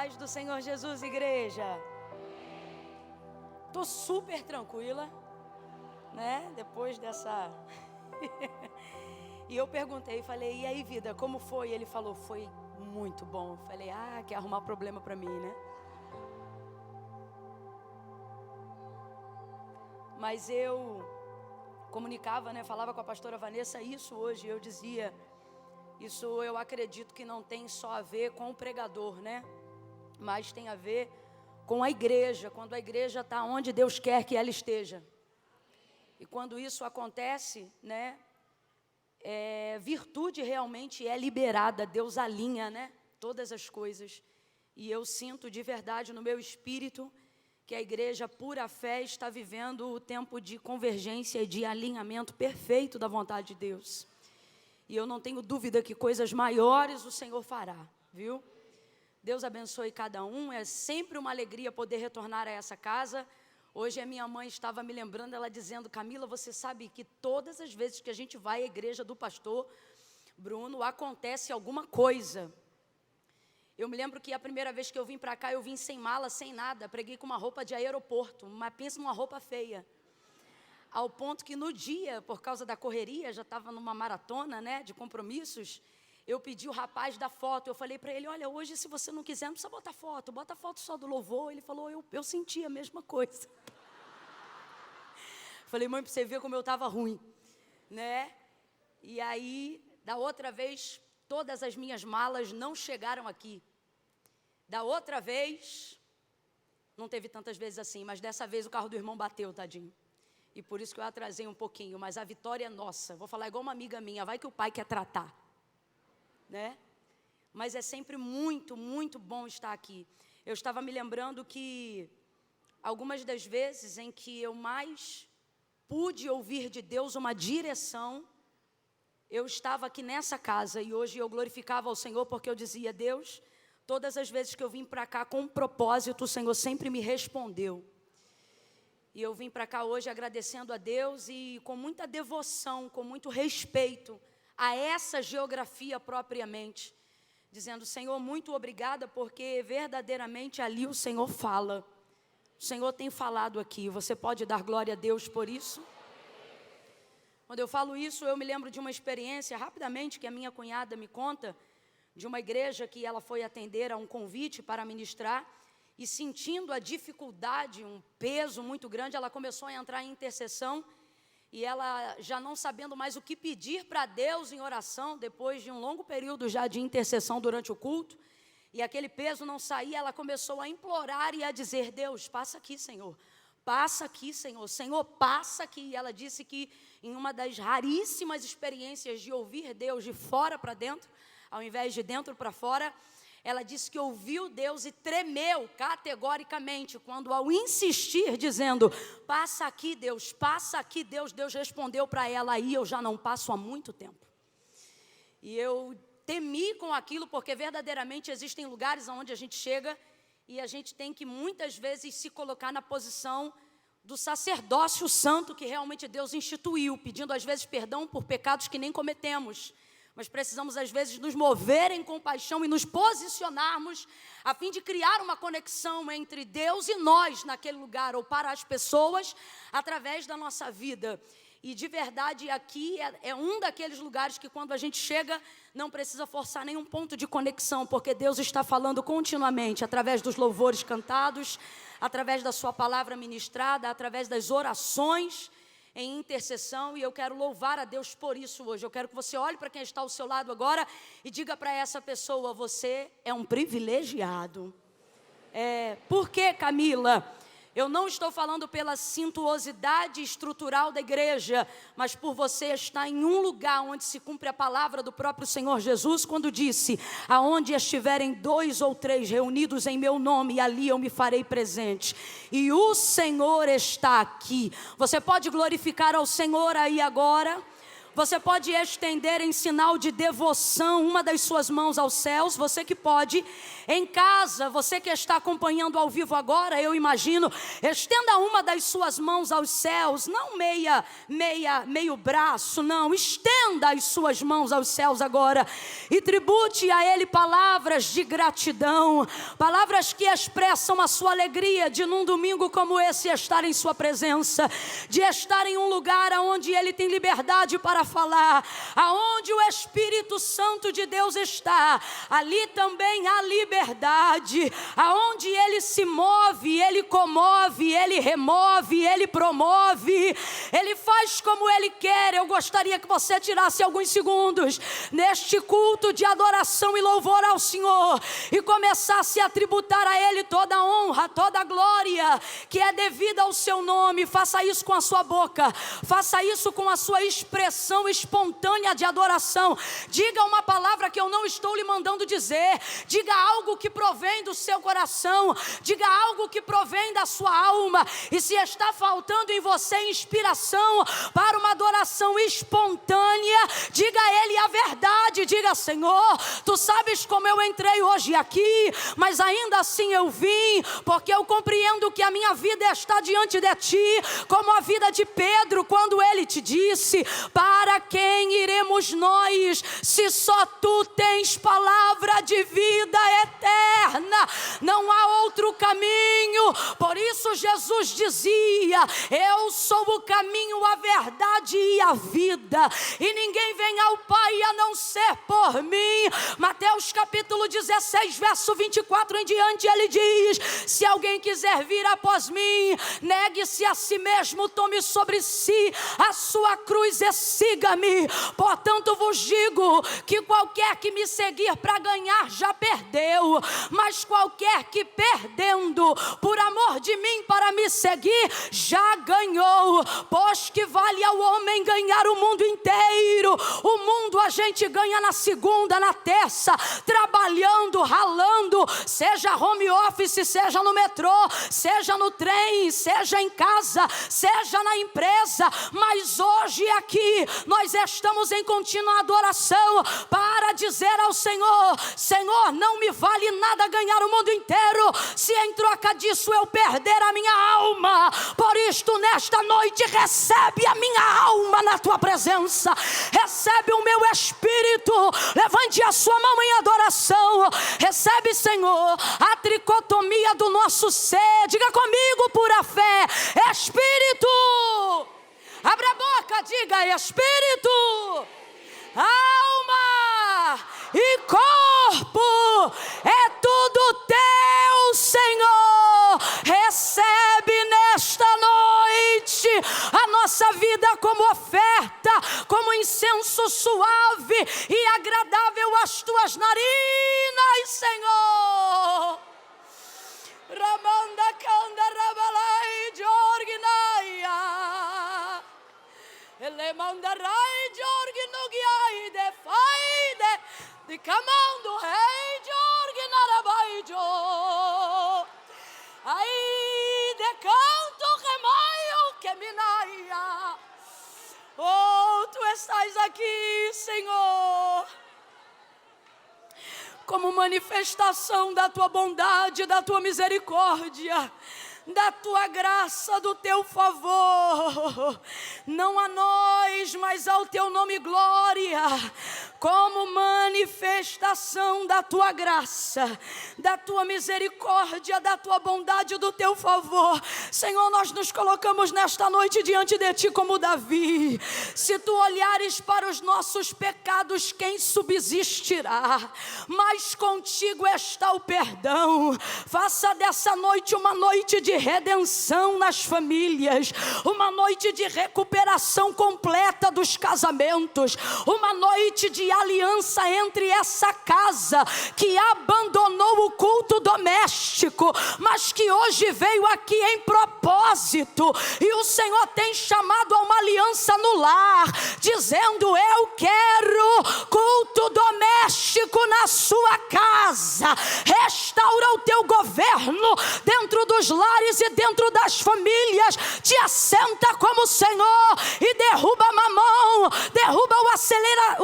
paz do Senhor Jesus, igreja. Tô super tranquila, né? Depois dessa... E eu perguntei, falei, e aí, vida, como foi? Ele falou, foi muito bom. Eu falei, quer arrumar problema pra mim, né? Mas eu comunicava, né? Falava com a pastora Vanessa isso hoje. Eu dizia, isso eu acredito que não tem só a ver com o pregador, né? Mas tem a ver com a igreja. Quando a igreja está onde Deus quer que ela esteja. E quando isso acontece, né? Virtude realmente é liberada. Deus alinha, né? Todas as coisas. E eu sinto de verdade no meu espírito que a igreja pura fé está vivendo o tempo de convergência e de alinhamento perfeito da vontade de Deus. E eu não tenho dúvida que coisas maiores o Senhor fará, viu? Deus abençoe cada um, é sempre uma alegria poder retornar a essa casa. Hoje a minha mãe estava me lembrando, ela dizendo, Camila, você sabe que todas as vezes que a gente vai à igreja do pastor Bruno, acontece alguma coisa. Eu me lembro que a primeira vez que eu vim para cá, eu vim sem mala, sem nada, preguei com uma roupa de aeroporto, mas pensa numa roupa feia. Ao ponto que no dia, por causa da correria, já estava numa maratona, né, de compromissos, eu pedi o rapaz da foto, eu falei para ele, olha, hoje se você não quiser, não precisa botar foto, bota foto só do louvor. Ele falou, eu senti a mesma coisa. Falei, mãe, para você ver como eu estava ruim, né? E aí, da outra vez, todas as minhas malas não chegaram aqui. Da outra vez, não teve tantas vezes assim, mas dessa vez o carro do irmão bateu, tadinho. E por isso que eu atrasei um pouquinho, mas a vitória é nossa. Vou falar igual uma amiga minha, vai que o pai quer tratar, né? Mas é sempre muito, muito bom estar aqui. Eu estava me lembrando que algumas das vezes em que eu mais pude ouvir de Deus uma direção, eu estava aqui nessa casa e hoje eu glorificava ao Senhor porque eu dizia, Deus, todas as vezes que eu vim para cá com um propósito, o Senhor sempre me respondeu. E eu vim para cá hoje agradecendo a Deus e com muita devoção, com muito respeito a essa geografia propriamente, dizendo, Senhor, muito obrigada, porque verdadeiramente ali o Senhor fala. O Senhor tem falado aqui, você pode dar glória a Deus por isso? Quando eu falo isso, eu me lembro de uma experiência, rapidamente, que a minha cunhada me conta, de uma igreja que ela foi atender a um convite para ministrar, e sentindo a dificuldade, um peso muito grande, ela começou a entrar em intercessão, e ela já não sabendo mais o que pedir para Deus em oração, depois de um longo período já de intercessão durante o culto, e aquele peso não saía, ela começou a implorar e a dizer, Deus, passa aqui, Senhor. Passa aqui, Senhor. Senhor, passa aqui. E ela disse que em uma das raríssimas experiências de ouvir Deus de fora para dentro, ao invés de dentro para fora, ela disse que ouviu Deus e tremeu categoricamente, quando ao insistir, dizendo, passa aqui, Deus, Deus respondeu para ela, aí eu já não passo há muito tempo. E eu temi com aquilo, porque verdadeiramente existem lugares onde a gente chega e a gente tem que muitas vezes se colocar na posição do sacerdócio santo que realmente Deus instituiu, pedindo às vezes perdão por pecados que nem cometemos. Mas precisamos às vezes nos mover em compaixão e nos posicionarmos a fim de criar uma conexão entre Deus e nós naquele lugar, ou para as pessoas, através da nossa vida. E de verdade aqui é um daqueles lugares que quando a gente chega não precisa forçar nenhum ponto de conexão, porque Deus está falando continuamente através dos louvores cantados, através da sua palavra ministrada, através das orações em intercessão, e eu quero louvar a Deus por isso hoje. Eu quero que você olhe para quem está ao seu lado agora e diga para essa pessoa, você é um privilegiado. Por quê, Camila? Eu não estou falando pela suntuosidade estrutural da igreja, mas por você estar em um lugar onde se cumpre a palavra do próprio Senhor Jesus, quando disse, aonde estiverem 2 ou 3 reunidos em meu nome, ali eu me farei presente. E o Senhor está aqui. Você pode glorificar ao Senhor aí agora? Você pode estender em sinal de devoção uma das suas mãos aos céus. Você que pode, em casa, você que está acompanhando ao vivo agora, eu imagino, estenda uma das suas mãos aos céus, não meio braço, não. Estenda as suas mãos aos céus agora e tribute a Ele palavras de gratidão, palavras que expressam a sua alegria de num domingo como esse estar em sua presença, de estar em um lugar onde Ele tem liberdade para falar, aonde o Espírito Santo de Deus está, ali também há liberdade, aonde Ele se move, Ele comove, Ele remove, Ele promove, Ele faz como Ele quer. Eu gostaria que você tirasse alguns segundos neste culto de adoração e louvor ao Senhor e começasse a tributar a Ele toda a honra, toda a glória que é devida ao seu nome. Faça isso com a sua boca, faça isso com a sua expressão espontânea de adoração. Diga uma palavra que eu não estou lhe mandando dizer, diga algo que provém do seu coração, diga algo que provém da sua alma. E se está faltando em você inspiração para uma adoração espontânea, diga a Ele a verdade. Diga: Senhor, Tu sabes como eu entrei hoje aqui, mas ainda assim eu vim, porque eu compreendo que a minha vida está diante de Ti, como a vida de Pedro, quando ele te disse: para quem iremos nós, se só Tu tens palavra de vida eterna, não há outro caminho. Por isso Jesus dizia: eu sou o caminho, a verdade e a vida, e ninguém vem ao Pai a não ser por mim. Mateus capítulo 16, verso 24 em diante, ele diz: se alguém quiser vir após mim, negue-se a si mesmo, tome sobre si a sua cruz e siga-me. Portanto vos digo que qualquer que me seguir para ganhar já perdeu, mas qualquer que perdendo por amor de mim para me seguir já ganhou. Pois que vale ao homem ganhar o mundo inteiro? O mundo a gente ganha na segunda, na terça, trabalhando, ralando, seja home office, seja no metrô, seja no trem, seja em casa, seja na empresa. Mas hoje aqui nós estamos em contínua adoração para dizer ao Senhor: Senhor, não me vale nada ganhar o mundo inteiro se em troca disso eu perder a minha alma. Por isto nesta noite recebe a minha alma na Tua presença, recebe o meu espírito. Levante a sua mão em adoração, recebe, Senhor, a tricotomia do nosso ser. Diga comigo por a fé: Espírito. Abra a boca, diga: Espírito, alma e corpo, é tudo Teu, Senhor. Recebe nesta noite a nossa vida como oferta, como incenso suave e agradável às Tuas narinas, Senhor. Ramanda kanda rabalai jorginaia, ele mandarai jorginugiai de faide, de camando rei jorginarabaijo, ai de canto remaio que minaia. Oh, Tu estás aqui, Senhor, como manifestação da Tua bondade, da Tua misericórdia, da Tua graça, do Teu favor. Não a nós, mas ao Teu nome glória, como manifestação da Tua graça, da Tua misericórdia, da Tua bondade, do Teu favor. Senhor, nós nos colocamos nesta noite diante de Ti como Davi. Se Tu olhares para os nossos pecados, quem subsistirá? Mas contigo está o perdão. Faça dessa noite uma noite de redenção nas famílias, uma noite de recuperação completa dos casamentos, uma noite de de aliança entre essa casa que abandonou o culto doméstico, mas que hoje veio aqui em propósito, e o Senhor tem chamado a uma aliança no lar, dizendo: eu quero culto doméstico na sua casa. Restaura o teu governo dentro dos lares e dentro das famílias. Te assenta como Senhor e derruba mamão, derruba o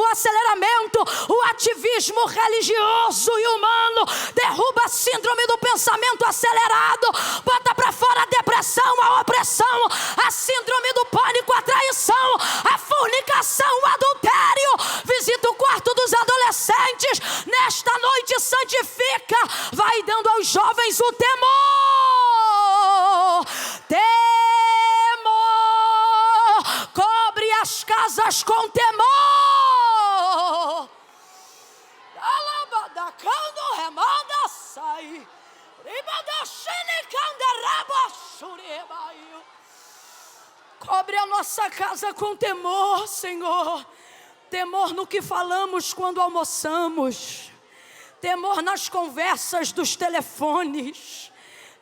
aceleramento, o ativismo religioso e humano, derruba a síndrome do pensamento acelerado, bota para fora a depressão, a opressão, a síndrome do pânico, a traição, a fornicação, o adultério. Visita o quarto dos adolescentes nesta noite, santifica, vai dando aos jovens o temor, cobre as casas com temor. Alabadacando remanda sai, cobre a nossa casa com temor, Senhor. Temor no que falamos quando almoçamos, temor nas conversas dos telefones,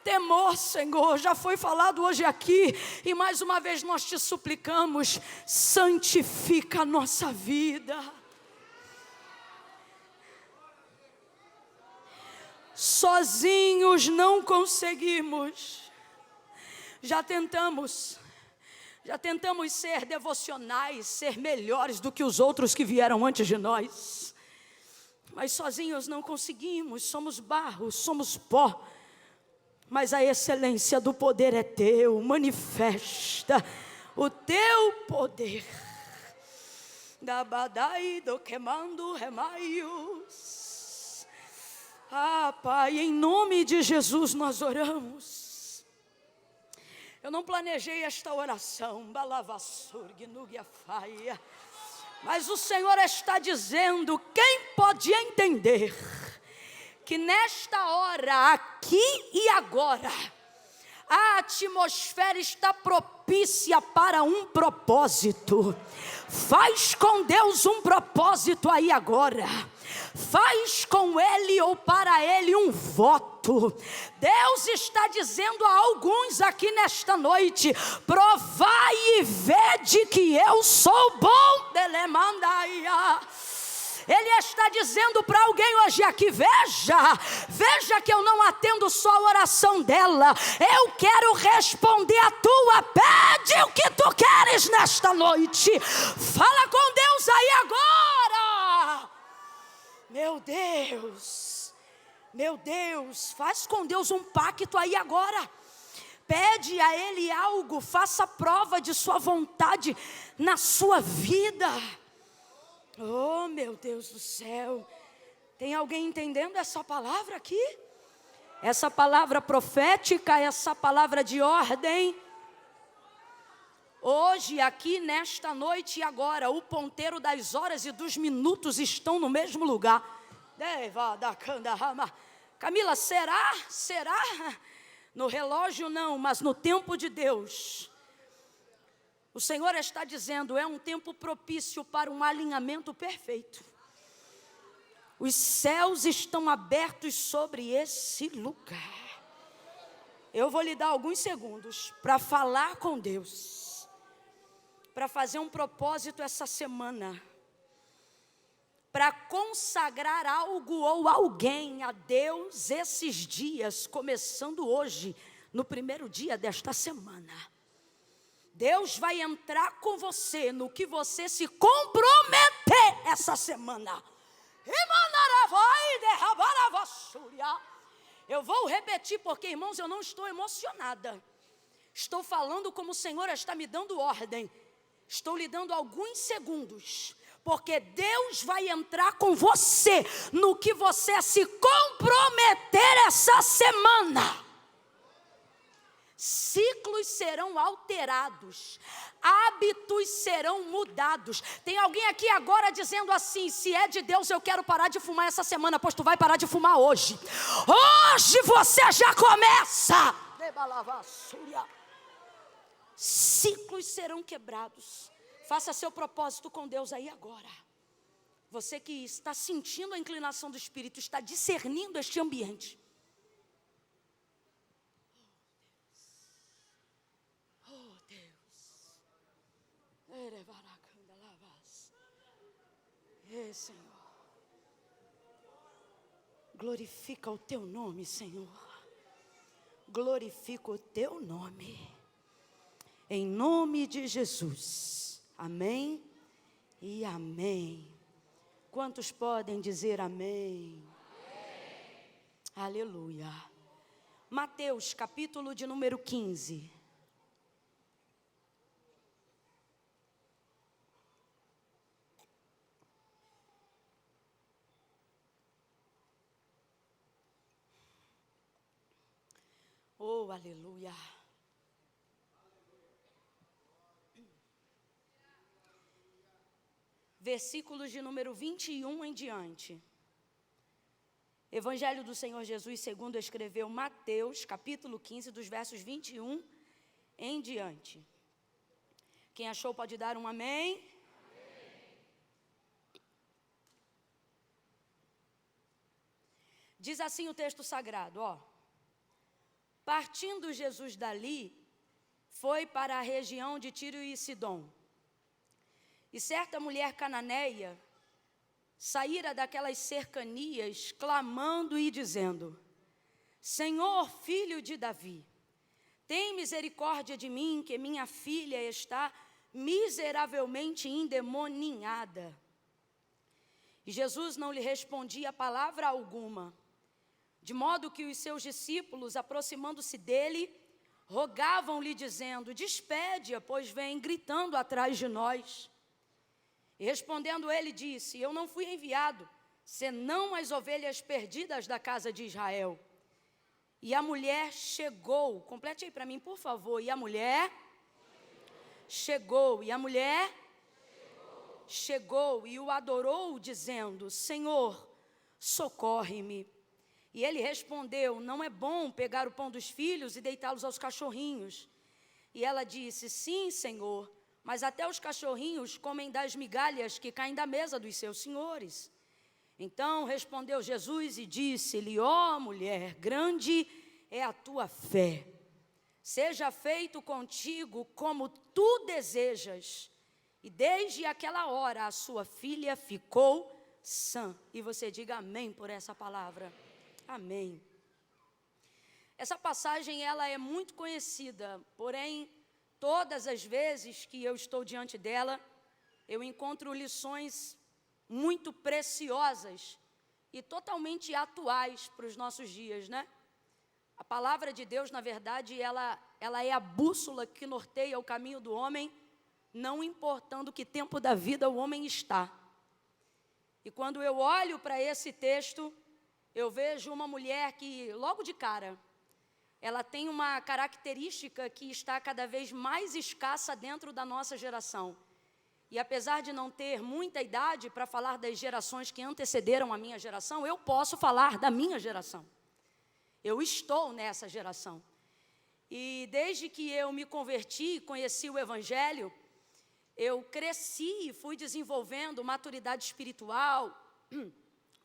temor, Senhor, já foi falado hoje aqui, e mais uma vez nós te suplicamos: santifica a nossa vida. Sozinhos não conseguimos. Já tentamos ser devocionais, ser melhores do que os outros que vieram antes de nós, mas sozinhos não conseguimos. Somos barro, somos pó, mas a excelência do poder é teu. Manifesta o teu poder. Da badai do queimando remaios. Ah, Pai, em nome de Jesus nós oramos. Eu não planejei esta oração, mas o Senhor está dizendo: quem pode entender que nesta hora, aqui e agora, a atmosfera está propícia para um propósito. Faz com Deus um propósito aí agora. Faz com Ele ou para Ele um voto. Deus está dizendo a alguns aqui nesta noite: provai e vede que eu sou bom. Ele está dizendo para alguém hoje aqui: veja que eu não atendo só a oração dela, eu quero responder a tua. Pede o que tu queres nesta noite. Fala com Deus aí agora. Meu Deus, faz com Deus um pacto aí agora. Pede a Ele algo, faça prova de sua vontade na sua vida. Oh, meu Deus do céu. Tem alguém entendendo essa palavra aqui? Essa palavra profética, essa palavra de ordem. Hoje, aqui, nesta noite e agora, o ponteiro das horas e dos minutos estão no mesmo lugar. Camila, será? No relógio não, mas no tempo de Deus. O Senhor está dizendo: é um tempo propício para um alinhamento perfeito. Os céus estão abertos sobre esse lugar. Eu vou lhe dar alguns segundos para falar com Deus, para fazer um propósito essa semana, para consagrar algo ou alguém a Deus esses dias, começando hoje, no primeiro dia desta semana. Deus vai entrar com você no que você se comprometer essa semana. Eu vou repetir porque, irmãos, eu não estou emocionada. Estou falando como o Senhor está me dando ordem. Estou lhe dando alguns segundos, porque Deus vai entrar com você no que você se comprometer essa semana. Ciclos serão alterados, hábitos serão mudados. Tem alguém aqui agora dizendo assim: se é de Deus, eu quero parar de fumar essa semana. Pois tu vai parar de fumar hoje. Hoje você já começa. Ciclos serão quebrados. Faça seu propósito com Deus aí agora. Você que está sentindo a inclinação do Espírito, está discernindo este ambiente. Oh, Deus. Senhor. Glorifica o teu nome, Senhor. Glorifica o teu nome. Em nome de Jesus. Amém e amém. Quantos podem dizer amém? Amém. Aleluia. Mateus, capítulo de número 15. Oh, aleluia. Versículos de número 21 em diante. Evangelho do Senhor Jesus, segundo escreveu Mateus, capítulo 15, dos versos 21 em diante. Quem achou pode dar um amém? Amém. Diz assim o texto sagrado, ó. Partindo Jesus dali, foi para a região de Tiro e Sidom. E certa mulher cananeia saíra daquelas cercanias, clamando e dizendo: Senhor, filho de Davi, tem misericórdia de mim, que minha filha está miseravelmente endemoninhada. E Jesus não lhe respondia palavra alguma, de modo que os seus discípulos, aproximando-se dele, rogavam-lhe, dizendo: despede-a, pois vem gritando atrás de nós. E respondendo ele, disse: eu não fui enviado, senão as ovelhas perdidas da casa de Israel. E a mulher chegou, complete aí para mim, por favor. E a mulher chegou, e a mulher chegou e o adorou, dizendo: Senhor, socorre-me. E ele respondeu: não é bom pegar o pão dos filhos e deitá-los aos cachorrinhos. E ela disse: sim, Senhor, mas até os cachorrinhos comem das migalhas que caem da mesa dos seus senhores. Então respondeu Jesus e disse-lhe: ó mulher, grande é a tua fé. Seja feito contigo como tu desejas. E desde aquela hora a sua filha ficou sã. E você diga amém por essa palavra. Amém. Essa passagem ela é muito conhecida, porém, todas as vezes que eu estou diante dela, eu encontro lições muito preciosas e totalmente atuais para os nossos dias, né? A palavra de Deus, na verdade, ela é a bússola que norteia o caminho do homem, não importando que tempo da vida o homem está. E quando eu olho para esse texto, eu vejo uma mulher que, logo de cara, ela tem uma característica que está cada vez mais escassa dentro da nossa geração. E apesar de não ter muita idade para falar das gerações que antecederam a minha geração, eu posso falar da minha geração. Eu estou nessa geração. E desde que eu me converti, conheci o Evangelho, eu cresci e fui desenvolvendo maturidade espiritual,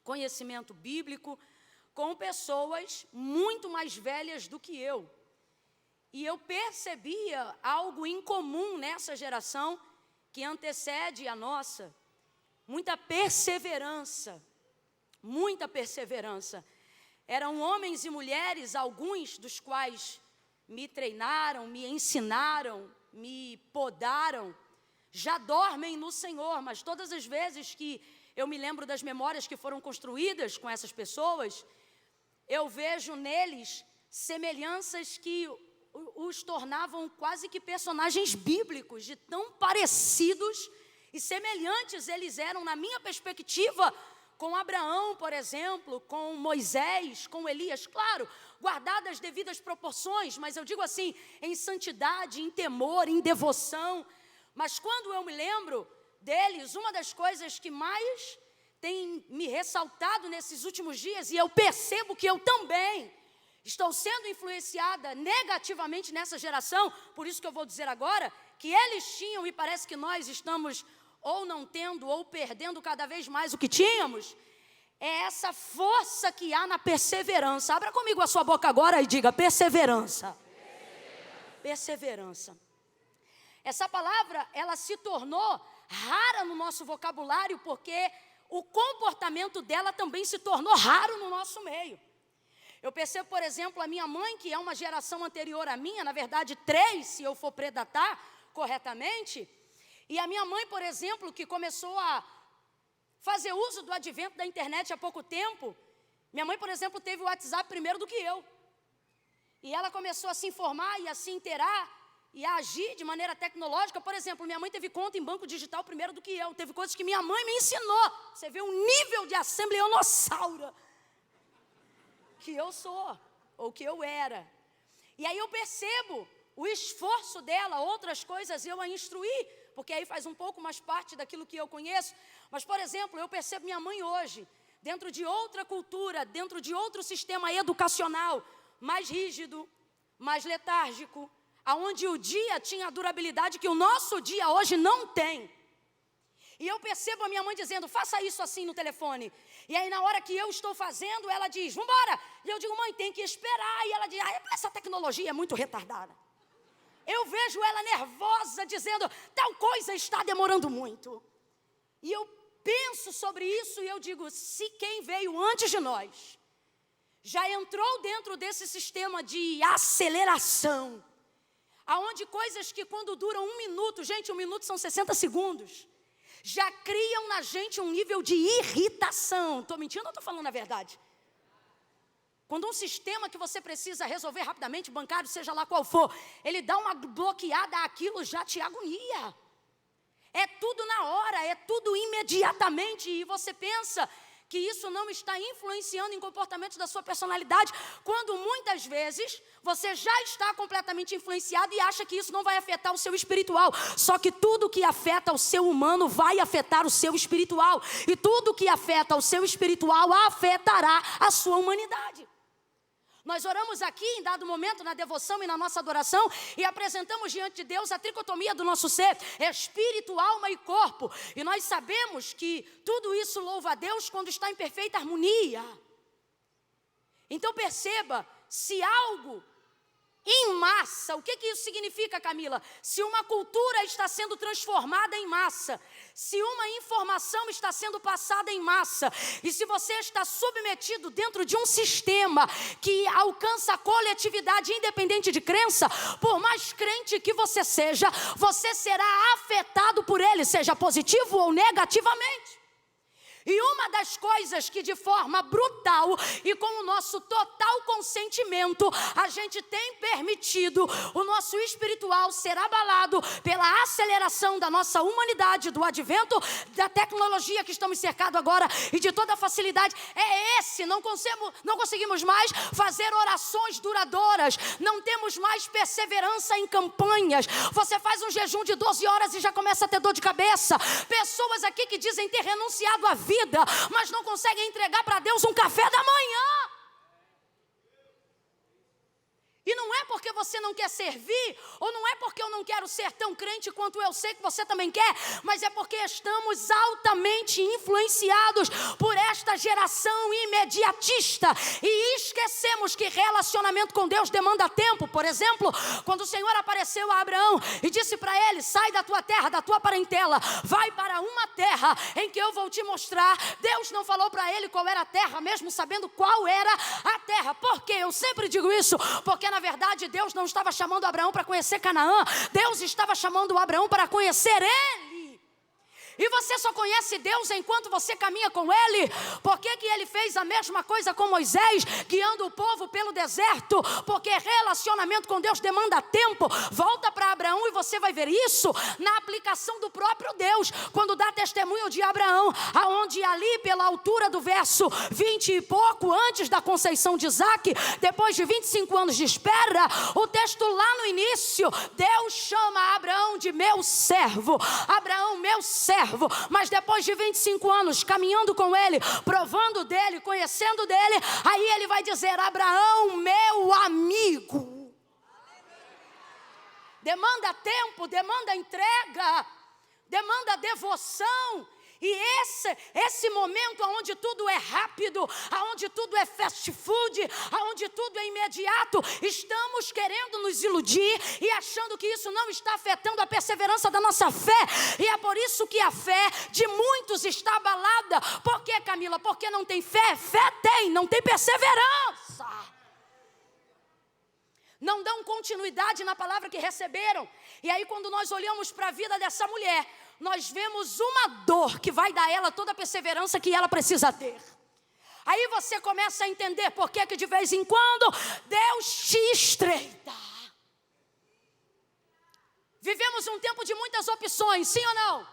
conhecimento bíblico, com pessoas muito mais velhas do que eu. E eu percebia algo incomum nessa geração que antecede a nossa. Muita perseverança. Muita perseverança. Eram homens e mulheres, alguns dos quais me treinaram, me ensinaram, me podaram, já dormem no Senhor, mas todas as vezes que eu me lembro das memórias que foram construídas com essas pessoas, eu vejo neles semelhanças que os tornavam quase que personagens bíblicos, de tão parecidos e semelhantes eles eram, na minha perspectiva, com Abraão, por exemplo, com Moisés, com Elias, claro, guardadas as devidas proporções, mas eu digo assim, em santidade, em temor, em devoção. Mas quando eu me lembro deles, uma das coisas que mais tem me ressaltado nesses últimos dias, e eu percebo que eu também estou sendo influenciada negativamente nessa geração, por isso que eu vou dizer agora, que eles tinham, e parece que nós estamos ou não tendo, ou perdendo cada vez mais o que tínhamos, é essa força que há na perseverança. Abra comigo a sua boca agora e diga: perseverança. Perseverança. Essa palavra, ela se tornou rara no nosso vocabulário, porque o comportamento dela também se tornou raro no nosso meio. Eu percebo, por exemplo, a minha mãe, que é uma geração anterior à minha, na verdade 3, se eu for predatar corretamente. E a minha mãe, por exemplo, que começou a fazer uso do advento da internet há pouco tempo. Minha mãe, por exemplo, teve o WhatsApp primeiro do que eu. E ela começou a se informar e a se inteirar e a agir de maneira tecnológica. Por exemplo, minha mãe teve conta em banco digital primeiro do que eu. Teve coisas que minha mãe me ensinou. Você vê o nível de assembleonossauro que eu sou, ou que eu era. E aí eu percebo o esforço dela, outras coisas eu a instruí, porque aí faz um pouco mais parte daquilo que eu conheço. Mas, por exemplo, eu percebo minha mãe hoje, dentro de outra cultura, dentro de outro sistema educacional, mais rígido, mais letárgico, aonde o dia tinha a durabilidade que o nosso dia hoje não tem. E eu percebo a minha mãe dizendo: faça isso assim no telefone. E aí na hora que eu estou fazendo, ela diz: vambora. E eu digo: mãe, tem que esperar. E ela diz: essa tecnologia é muito retardada. Eu vejo ela nervosa dizendo: tal coisa está demorando muito. E eu penso sobre isso e eu digo: se quem veio antes de nós já entrou dentro desse sistema de aceleração, aonde coisas que quando duram 1 minuto, gente, 1 minuto são 60 segundos, já criam na gente um nível de irritação. Estou mentindo ou estou falando a verdade? Quando um sistema que você precisa resolver rapidamente, bancário, seja lá qual for, ele dá uma bloqueada, aquilo já te agonia. É tudo na hora, é tudo imediatamente, e você pensa que isso não está influenciando em comportamentos da sua personalidade, quando muitas vezes você já está completamente influenciado e acha que isso não vai afetar o seu espiritual. Só que tudo que afeta o seu humano vai afetar o seu espiritual, e tudo que afeta o seu espiritual afetará a sua humanidade. Nós oramos aqui em dado momento na devoção e na nossa adoração e apresentamos diante de Deus a tricotomia do nosso ser, espírito, alma e corpo. E nós sabemos que tudo isso louva a Deus quando está em perfeita harmonia. Então perceba, se algo em massa, o que isso significa, Camila? Se uma cultura está sendo transformada em massa, se uma informação está sendo passada em massa, e se você está submetido dentro de um sistema que alcança a coletividade independente de crença, por mais crente que você seja, você será afetado por ele, seja positivo ou negativamente. E uma das coisas que de forma brutal e com o nosso total consentimento, a gente tem permitido o nosso espiritual ser abalado pela aceleração da nossa humanidade, do advento da tecnologia que estamos cercados agora e de toda a facilidade, é esse, não conseguimos mais fazer orações duradouras, não temos mais perseverança em campanhas, você faz um jejum de 12 horas e já começa a ter dor de cabeça, pessoas aqui que dizem ter renunciado à vida, mas não conseguem entregar para Deus um café da manhã. E não é porque você não quer servir, ou não é porque eu não quero ser tão crente quanto eu sei que você também quer, mas é porque estamos altamente influenciados por esta geração imediatista e esquecemos que relacionamento com Deus demanda tempo. Por exemplo, quando o Senhor apareceu a Abraão e disse para ele: sai da tua terra, da tua parentela, vai para uma terra em que eu vou te mostrar. Deus não falou para ele qual era a terra, mesmo sabendo qual era a terra. Por quê? Eu sempre digo isso, porque na verdade Deus não estava chamando Abraão para conhecer Canaã, Deus estava chamando Abraão para conhecer ele. E você só conhece Deus enquanto você caminha com Ele. Por que Ele fez a mesma coisa com Moisés, guiando o povo pelo deserto? Porque relacionamento com Deus demanda tempo. Volta para Abraão e você vai ver isso na aplicação do próprio Deus, quando dá testemunho de Abraão, aonde ali pela altura do verso 20 e pouco, antes da conceição de Isaque, depois de 25 anos de espera, o texto lá no início, Deus chama Abraão de meu servo. Abraão, meu servo. Mas depois de 25 anos caminhando com ele, provando dele, conhecendo dele, aí ele vai dizer: Abraão, meu amigo. Demanda tempo, demanda entrega. demanda devoção. E esse momento onde tudo é rápido, onde tudo é fast food, onde tudo é imediato, estamos querendo nos iludir e achando que isso não está afetando a perseverança da nossa fé. E é por isso que a fé de muitos está abalada. Por quê, Camila? Porque não tem fé? Fé tem, não tem perseverança. Não dão continuidade na palavra que receberam. E aí quando nós olhamos para a vida dessa mulher, nós vemos uma dor que vai dar a ela toda a perseverança que ela precisa ter. Aí você começa a entender por que de vez em quando Deus te estreita. Vivemos um tempo de muitas opções, sim ou não?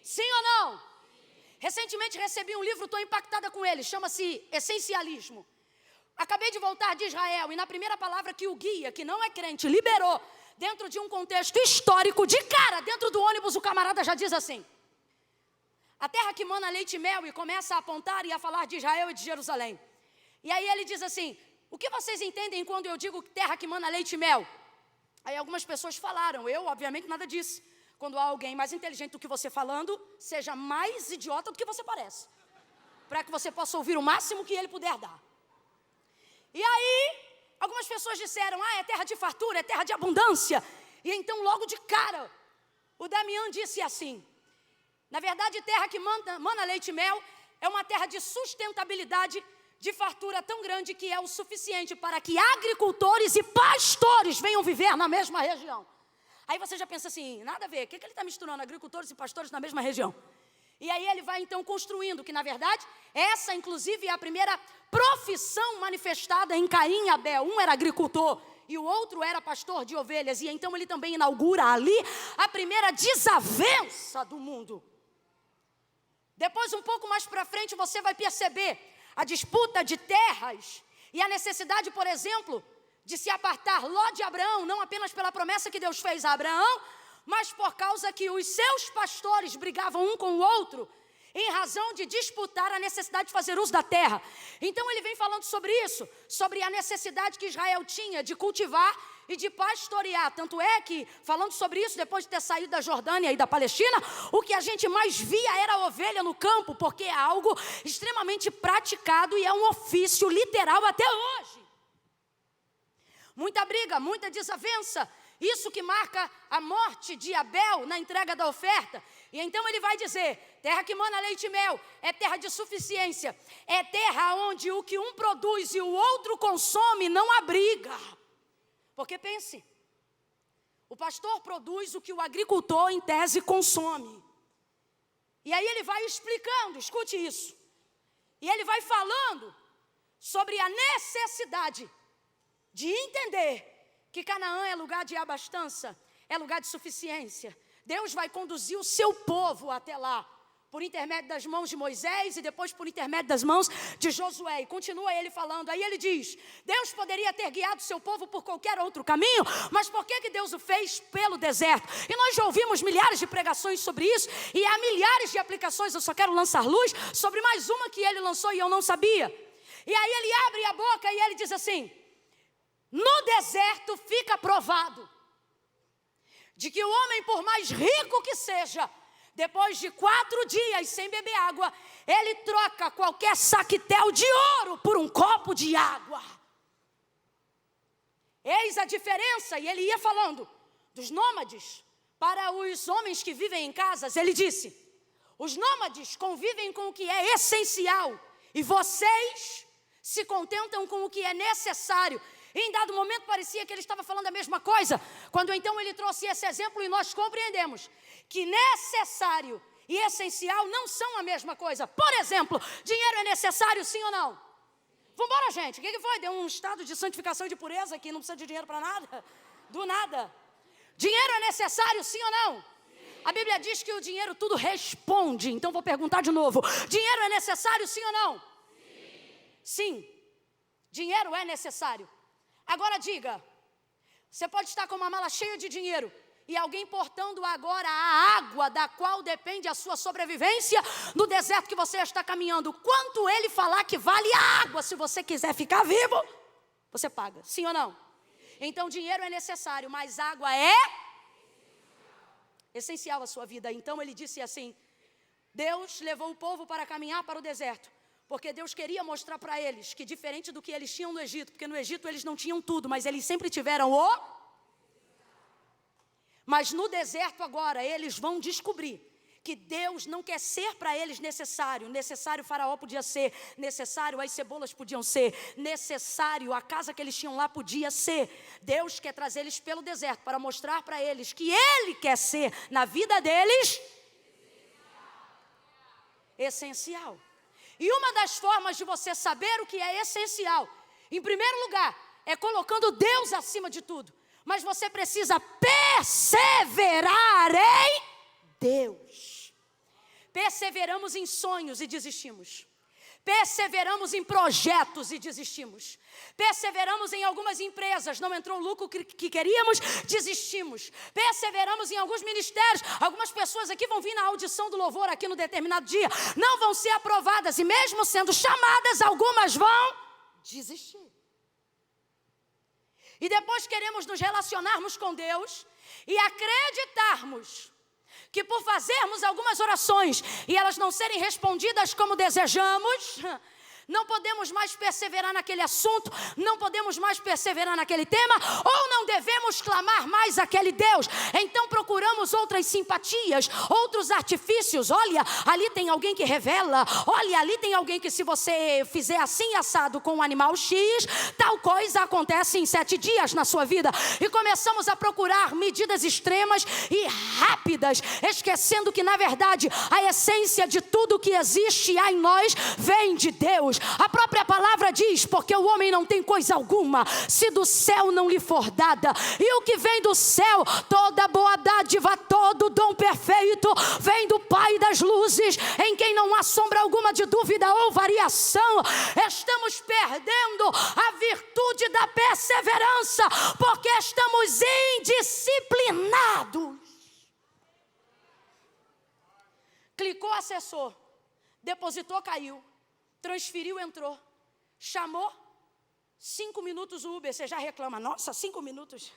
Sim ou não? Recentemente recebi um livro, estou impactada com ele, chama-se Essencialismo. Acabei de voltar de Israel e na primeira palavra que o guia, que não é crente, liberou, dentro de um contexto histórico, de cara, dentro do ônibus, o camarada já diz assim: a terra que mana leite e mel, e começa a apontar e a falar de Israel e de Jerusalém. E aí ele diz assim: o que vocês entendem quando eu digo terra que mana leite e mel? Aí algumas pessoas falaram, eu obviamente nada disse. Quando há alguém mais inteligente do que você falando, seja mais idiota do que você parece, para que você possa ouvir o máximo que ele puder dar. E aí, algumas pessoas disseram, é terra de fartura, é terra de abundância. E então, logo de cara, o Damião disse assim: na verdade, terra que mana leite e mel é uma terra de sustentabilidade, de fartura tão grande que é o suficiente para que agricultores e pastores venham viver na mesma região. Aí você já pensa assim, nada a ver, o que ele está misturando agricultores e pastores na mesma região? E aí ele vai então construindo, que na verdade, essa inclusive é a primeira profissão manifestada em Caim e Abel. Um era agricultor e o outro era pastor de ovelhas. E então ele também inaugura ali a primeira desavença do mundo. Depois, um pouco mais para frente, você vai perceber a disputa de terras e a necessidade, por exemplo, de se apartar Ló de Abraão, não apenas pela promessa que Deus fez a Abraão, mas por causa que os seus pastores brigavam um com o outro, em razão de disputar a necessidade de fazer uso da terra. Então ele vem falando sobre isso, sobre a necessidade que Israel tinha de cultivar e de pastorear. Tanto é que, falando sobre isso, depois de ter saído da Jordânia e da Palestina, o que a gente mais via era a ovelha no campo, porque é algo extremamente praticado e é um ofício literal até hoje. Muita briga, muita desavença. Isso que marca a morte de Abel na entrega da oferta. E então ele vai dizer, terra que mana leite e mel, é terra de suficiência. É terra onde o que um produz e o outro consome não abriga. Porque pense, o pastor produz o que o agricultor em tese consome. E aí ele vai explicando, escute isso. E ele vai falando sobre a necessidade de entender que Canaã é lugar de abastança, é lugar de suficiência. Deus vai conduzir o seu povo até lá, por intermédio das mãos de Moisés e depois por intermédio das mãos de Josué. E continua ele falando, aí ele diz, Deus poderia ter guiado o seu povo por qualquer outro caminho, mas por que Deus o fez pelo deserto? E nós já ouvimos milhares de pregações sobre isso, e há milhares de aplicações, eu só quero lançar luz sobre mais uma que ele lançou e eu não sabia. E aí ele abre a boca e ele diz assim, no deserto fica provado de que o homem, por mais rico que seja, depois de 4 dias sem beber água, ele troca qualquer saquetel de ouro por um copo de água. Eis a diferença, e ele ia falando dos nômades para os homens que vivem em casas. Ele disse, os nômades convivem com o que é essencial e vocês se contentam com o que é necessário. E em dado momento parecia que ele estava falando a mesma coisa, quando então ele trouxe esse exemplo e nós compreendemos que necessário e essencial não são a mesma coisa. Por exemplo, dinheiro é necessário, sim ou não? Vamos embora, gente. O que foi? Deu um estado de santificação e de pureza que não precisa de dinheiro para nada? Do nada. Dinheiro é necessário, sim ou não? A Bíblia diz que o dinheiro tudo responde. Então vou perguntar de novo. Dinheiro é necessário, sim ou não? Sim. Dinheiro é necessário. Agora diga, você pode estar com uma mala cheia de dinheiro e alguém portando agora a água da qual depende a sua sobrevivência no deserto que você está caminhando. Quanto ele falar que vale a água, se você quiser ficar vivo, você paga, sim ou não? Então dinheiro é necessário, mas água é essencial à sua vida. Então ele disse assim: Deus levou o povo para caminhar para o deserto, porque Deus queria mostrar para eles que diferente do que eles tinham no Egito, porque no Egito eles não tinham tudo, mas eles sempre tiveram Mas no deserto agora eles vão descobrir que Deus não quer ser para eles necessário o faraó podia ser, necessário as cebolas podiam ser, necessário a casa que eles tinham lá podia ser. Deus quer trazer eles pelo deserto para mostrar para eles que Ele quer ser na vida deles essencial. E uma das formas de você saber o que é essencial, em primeiro lugar, é colocando Deus acima de tudo. Mas você precisa perseverar em Deus. Perseveramos em sonhos e desistimos. Perseveramos em projetos e desistimos. Perseveramos em algumas empresas, não entrou o lucro que queríamos, desistimos. Perseveramos em alguns ministérios. Algumas pessoas aqui vão vir na audição do louvor aqui no determinado dia, não vão ser aprovadas, e mesmo sendo chamadas, algumas vão desistir. E depois queremos nos relacionarmos com Deus e acreditarmos que por fazermos algumas orações e elas não serem respondidas como desejamos, não podemos mais perseverar naquele assunto, não podemos mais perseverar naquele tema, ou não devemos clamar mais aquele Deus. Então procuramos outras simpatias, outros artifícios. Olha, ali tem alguém que revela. Olha, ali tem alguém que se você fizer assim assado com um animal X, tal coisa acontece em 7 dias na sua vida. E começamos a procurar medidas extremas e rápidas, esquecendo que na verdade a essência de tudo que existe e há em nós vem de Deus. A própria palavra diz: porque o homem não tem coisa alguma se do céu não lhe for dada. E o que vem do céu, toda boa dádiva, todo dom perfeito, vem do Pai das luzes, em quem não há sombra alguma de dúvida ou variação. Estamos perdendo a virtude da perseverança, porque estamos indisciplinados. Clicou, acessou, depositou, caiu. Transferiu, entrou. Chamou, 5 minutos o Uber. Você já reclama: nossa, 5 minutos.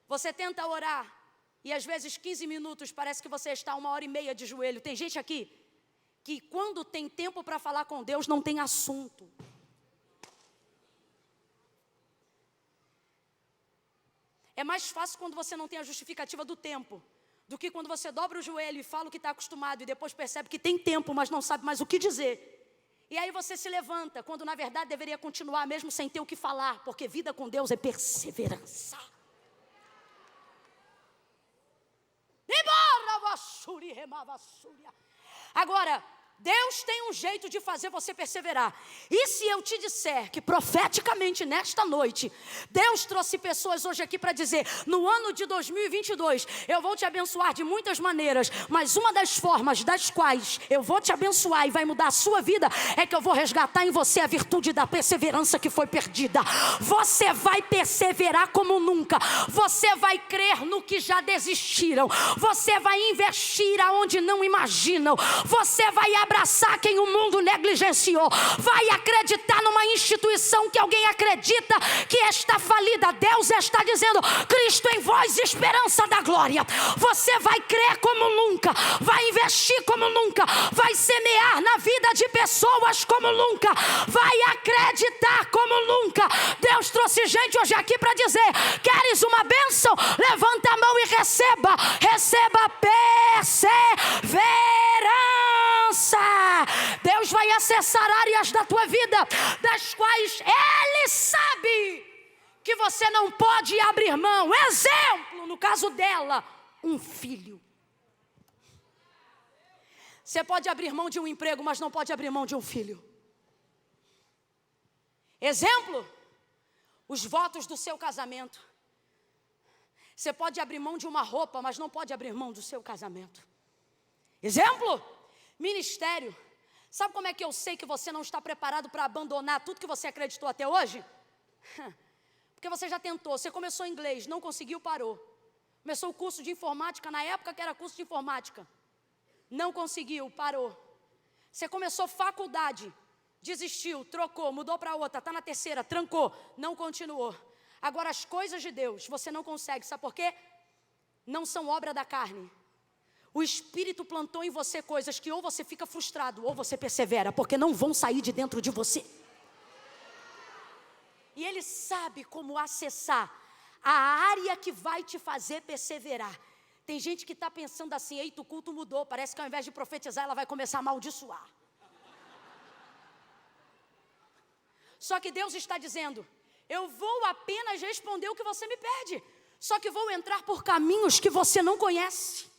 Você tenta orar e às vezes 15 minutos parece que você está 1h30 de joelho. Tem gente aqui que quando tem tempo para falar com Deus não tem assunto. É mais fácil quando você não tem a justificativa do tempo do que quando você dobra o joelho e fala o que está acostumado e depois percebe que tem tempo, mas não sabe mais o que dizer. E aí você se levanta, quando na verdade deveria continuar mesmo sem ter o que falar, porque vida com Deus é perseverança. Agora, Deus tem um jeito de fazer você perseverar. E se eu te disser que profeticamente nesta noite Deus trouxe pessoas hoje aqui para dizer: no ano de 2022 eu vou te abençoar de muitas maneiras, mas uma das formas das quais eu vou te abençoar e vai mudar a sua vida é que eu vou resgatar em você a virtude da perseverança que foi perdida. Você vai perseverar como nunca. Você vai crer no que já desistiram. Você vai investir aonde não imaginam. Você vai abraçar quem o mundo negligenciou. Vai acreditar numa instituição que alguém acredita que está falida. Deus está dizendo: Cristo em vós, esperança da glória. Você vai crer como nunca, vai investir como nunca, vai semear na vida de pessoas como nunca, vai acreditar como nunca. Deus trouxe gente hoje aqui para dizer: queres uma bênção? Levanta a mão e receba. Receba perseverança. Deus vai acessar áreas da tua vida das quais Ele sabe que você não pode abrir mão. Exemplo, no caso dela, um filho. Você pode abrir mão de um emprego, mas não pode abrir mão de um filho. Exemplo, os votos do seu casamento. Você pode abrir mão de uma roupa, mas não pode abrir mão do seu casamento. Exemplo, ministério. Sabe como é que eu sei que você não está preparado para abandonar tudo que você acreditou até hoje? Porque você já tentou, você começou inglês, não conseguiu, parou. Começou o curso de informática, na época que era curso de informática. Não conseguiu, parou. Você começou faculdade, desistiu, trocou, mudou para outra, está na terceira, trancou, não continuou. Agora as coisas de Deus, você não consegue, sabe por quê? não são obra da carne. O Espírito plantou em você coisas que ou você fica frustrado ou você persevera, porque não vão sair de dentro de você. E Ele sabe como acessar a área que vai te fazer perseverar. Tem gente que está pensando assim: eita, o culto mudou, parece que ao invés de profetizar, ela vai começar a amaldiçoar. Só que Deus está dizendo: eu vou apenas responder o que você me pede, só que vou entrar por caminhos que você não conhece.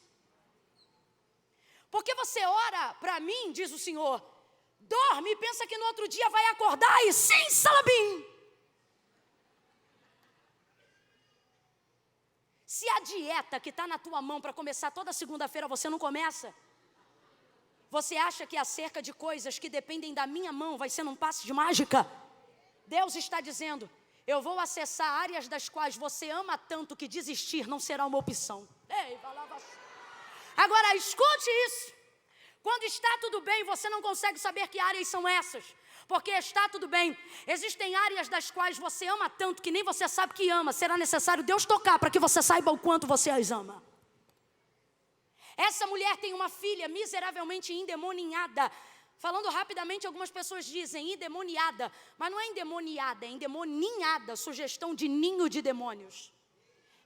Porque você ora para mim, diz o Senhor, dorme e pensa que no outro dia vai acordar e sim, salabim. Se a dieta que está na tua mão para começar toda segunda-feira você não começa, você acha que acerca de coisas que dependem da minha mão vai ser num passe de mágica? Deus está dizendo: eu vou acessar áreas das quais você ama tanto que desistir não será uma opção. Ei, agora escute isso. Quando está tudo bem, você não consegue saber que áreas são essas. Porque está tudo bem. Existem áreas das quais você ama tanto que nem você sabe que ama. Será necessário Deus tocar para que você saiba o quanto você as ama. Essa mulher tem uma filha miseravelmente endemoniada. Falando rapidamente, algumas pessoas dizem endemoniada, mas não é endemoniada, é endemoninhada, sugestão de ninho de demônios.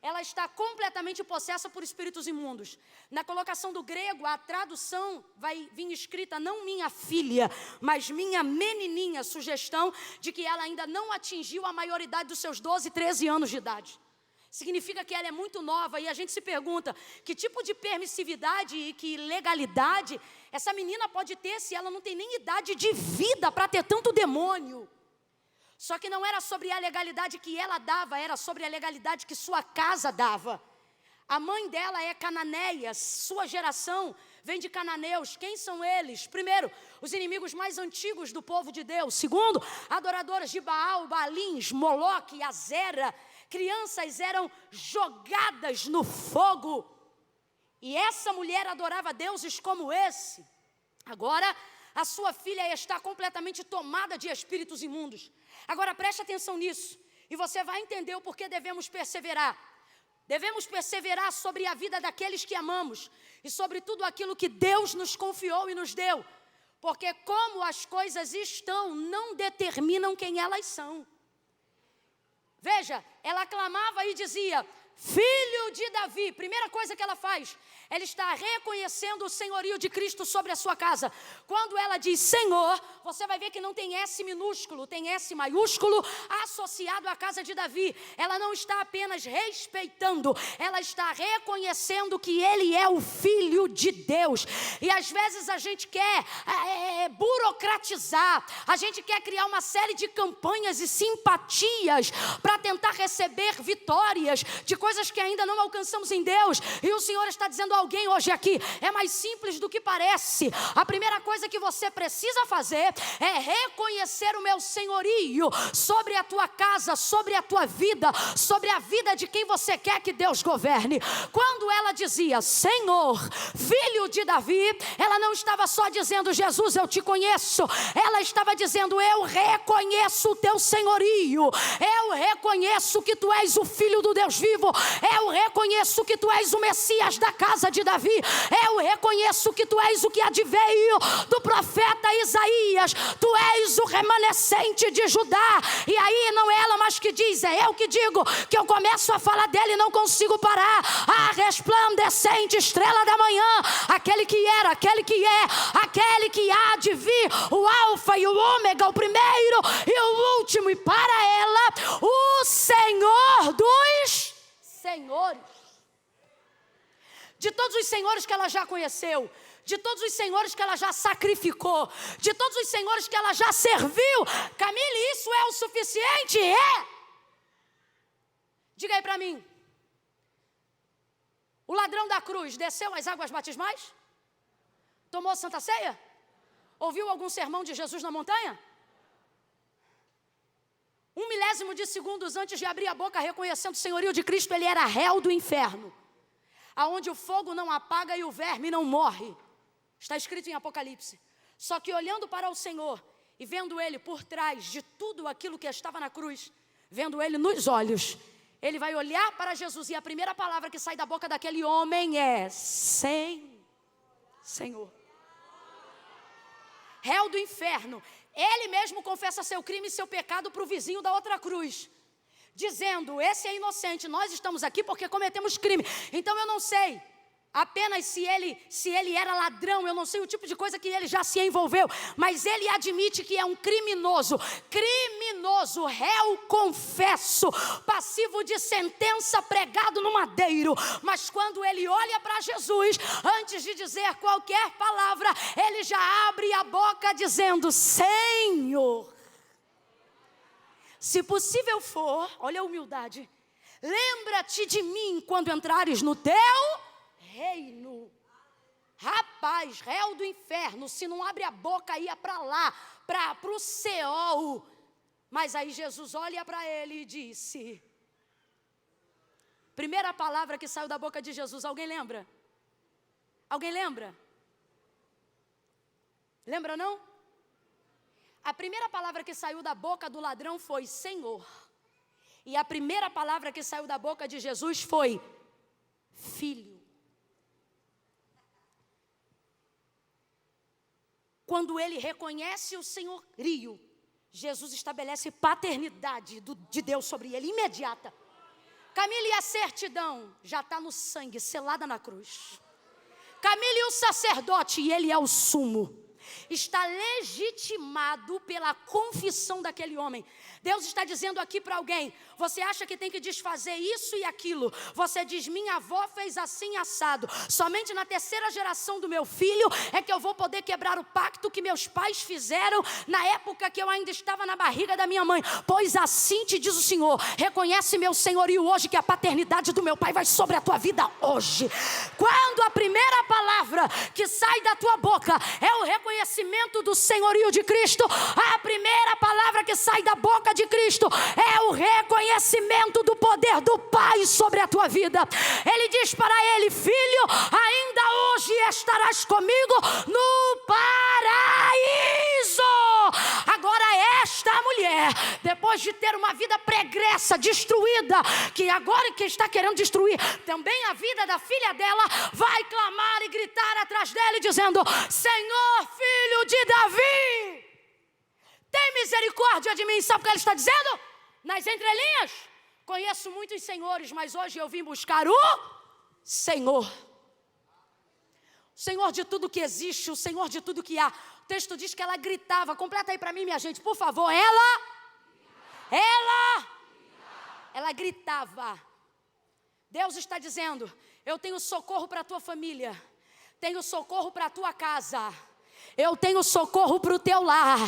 Ela está completamente possessa por espíritos imundos. Na colocação do grego, a tradução vai vir escrita não minha filha, mas minha menininha, sugestão de que ela ainda não atingiu a maioridade dos seus 12, 13 anos de idade. Significa que ela é muito nova e a gente se pergunta que tipo de permissividade e que legalidade essa menina pode ter se ela não tem nem idade de vida para ter tanto demônio. Só que não era sobre a legalidade que ela dava, era sobre a legalidade que sua casa dava. A mãe dela é cananeia, sua geração vem de cananeus. Quem são eles? Primeiro, os inimigos mais antigos do povo de Deus. Segundo, adoradoras de Baal, Baalins, Moloque, Azera. Crianças eram jogadas no fogo. E essa mulher adorava deuses como esse. Agora, a sua filha está completamente tomada de espíritos imundos. Agora preste atenção nisso, e você vai entender o porquê devemos perseverar. Devemos perseverar sobre a vida daqueles que amamos, e sobre tudo aquilo que Deus nos confiou e nos deu. Porque como as coisas estão, não determinam quem elas são. Veja, ela clamava e dizia: Filho de Davi. Primeira coisa que ela faz, ela está reconhecendo o senhorio de Cristo sobre a sua casa. Quando ela diz Senhor, você vai ver que não tem S minúsculo, tem S maiúsculo associado à casa de Davi. Ela não está apenas respeitando, ela está reconhecendo que ele é o Filho de Deus. E às vezes a gente quer burocratizar, a gente quer criar uma série de campanhas e simpatias para tentar receber vitórias de coisas que ainda não alcançamos em Deus. E o Senhor está dizendo a alguém hoje aqui: é mais simples do que parece. A primeira coisa que você precisa fazer é reconhecer o meu senhorio sobre a tua casa, sobre a tua vida, sobre a vida de quem você quer que Deus governe. Quando ela dizia Senhor, Filho de Davi, ela não estava só dizendo Jesus, eu te conheço. Ela estava dizendo: eu reconheço o teu senhorio, eu reconheço que tu és o Filho do Deus vivo, eu reconheço que tu és o Messias da casa de Davi, eu reconheço que tu és o que adveio do profeta Isaías, tu és o remanescente de Judá. E aí não é ela mais que diz, é eu que digo, que eu começo a falar dele e não consigo parar. A resplandecente estrela da manhã, aquele que era, aquele que é, aquele que há de vir, o alfa e o ômega, o primeiro e o último, e para ela o Senhor dos senhores. De todos os senhores que ela já conheceu, de todos os senhores que ela já sacrificou, de todos os senhores que ela já serviu, Camille, isso é o suficiente? É! Diga aí para mim, o ladrão da cruz desceu às águas batismais? Tomou Santa Ceia? Ouviu algum sermão de Jesus na montanha? 1 milésimo de segundos antes de abrir a boca reconhecendo o senhorio de Cristo, ele era réu do inferno, aonde o fogo não apaga e o verme não morre. Está escrito em Apocalipse. Só que olhando para o Senhor e vendo ele por trás de tudo aquilo que estava na cruz, vendo ele nos olhos, Ele vai olhar para Jesus e a primeira palavra que sai da boca daquele homem é: Senhor. Réu do inferno. Ele mesmo confessa seu crime e seu pecado para o vizinho da outra cruz, dizendo: esse é inocente, nós estamos aqui porque cometemos crime. Então eu não sei apenas se ele era ladrão, eu não sei o tipo de coisa que ele já se envolveu, mas ele admite que é um criminoso, réu confesso, passivo de sentença, pregado no madeiro. Mas quando ele olha para Jesus, antes de dizer qualquer palavra, ele já abre a boca dizendo: Senhor, se possível for, olha a humildade, lembra-te de mim quando entrares no teu reino. Rapaz, réu do inferno, se não abre a boca, ia para lá, para o Seol. Mas aí Jesus olha para ele e disse, primeira palavra que saiu da boca de Jesus, alguém lembra? Alguém lembra? Lembra não? A primeira palavra que saiu da boca do ladrão foi Senhor. E a primeira palavra que saiu da boca de Jesus foi Filho. Quando ele reconhece o senhorio, Jesus estabelece paternidade de Deus sobre ele, imediata. Camila, e a certidão já está no sangue, selada na cruz. Camila, e o sacerdote, e ele é o sumo, está legitimado pela confissão daquele homem. Deus está dizendo aqui para alguém: você acha que tem que desfazer isso e aquilo? Você diz: minha avó fez assim assado. Somente na terceira geração do meu filho é que eu vou poder quebrar o pacto que meus pais fizeram na época que eu ainda estava na barriga da minha mãe. Pois assim te diz o Senhor: reconhece meu senhorio hoje, que a paternidade do meu pai vai sobre a tua vida hoje. Quando a primeira palavra que sai da tua boca é o reconhecimento do senhorio de Cristo, a primeira palavra que sai da boca de Cristo é o reconhecimento do poder do Pai sobre a tua vida. Ele diz para ele: filho, ainda hoje estarás comigo no paraíso. Agora esta mulher, depois de ter uma vida pregressa, destruída, que agora que está querendo destruir também a vida da filha dela, vai clamar e gritar atrás dele dizendo: Senhor, filho de Davi, tem misericórdia de mim. Sabe o que ele está dizendo? Nas entrelinhas: conheço muitos senhores, mas hoje eu vim buscar o Senhor. O Senhor de tudo que existe, o Senhor de tudo que há. O texto diz que ela gritava. Completa aí para mim, minha gente, por favor. Ela gritava. Deus está dizendo: eu tenho socorro para a tua família, tenho socorro para a tua casa, eu tenho socorro para o teu lar,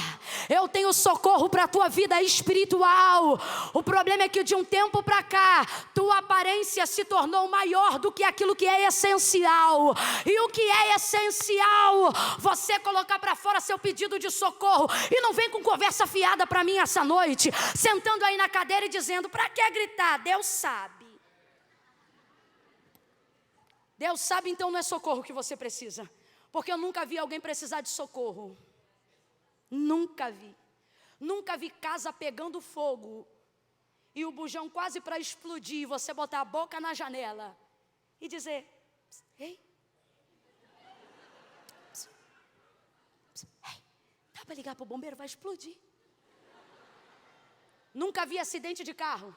eu tenho socorro para a tua vida espiritual. O problema é que de um tempo para cá, tua aparência se tornou maior do que aquilo que é essencial. E o que é essencial? Você colocar para fora seu pedido de socorro. E não vem com conversa fiada para mim essa noite, sentando aí na cadeira e dizendo: para que gritar? Deus sabe. Deus sabe, então não é socorro que você precisa. Porque eu nunca vi alguém precisar de socorro. Nunca vi. Nunca vi casa pegando fogo e o bujão quase para explodir, você botar a boca na janela e dizer: ei, dá para ligar para o bombeiro, vai explodir. Nunca vi acidente de carro,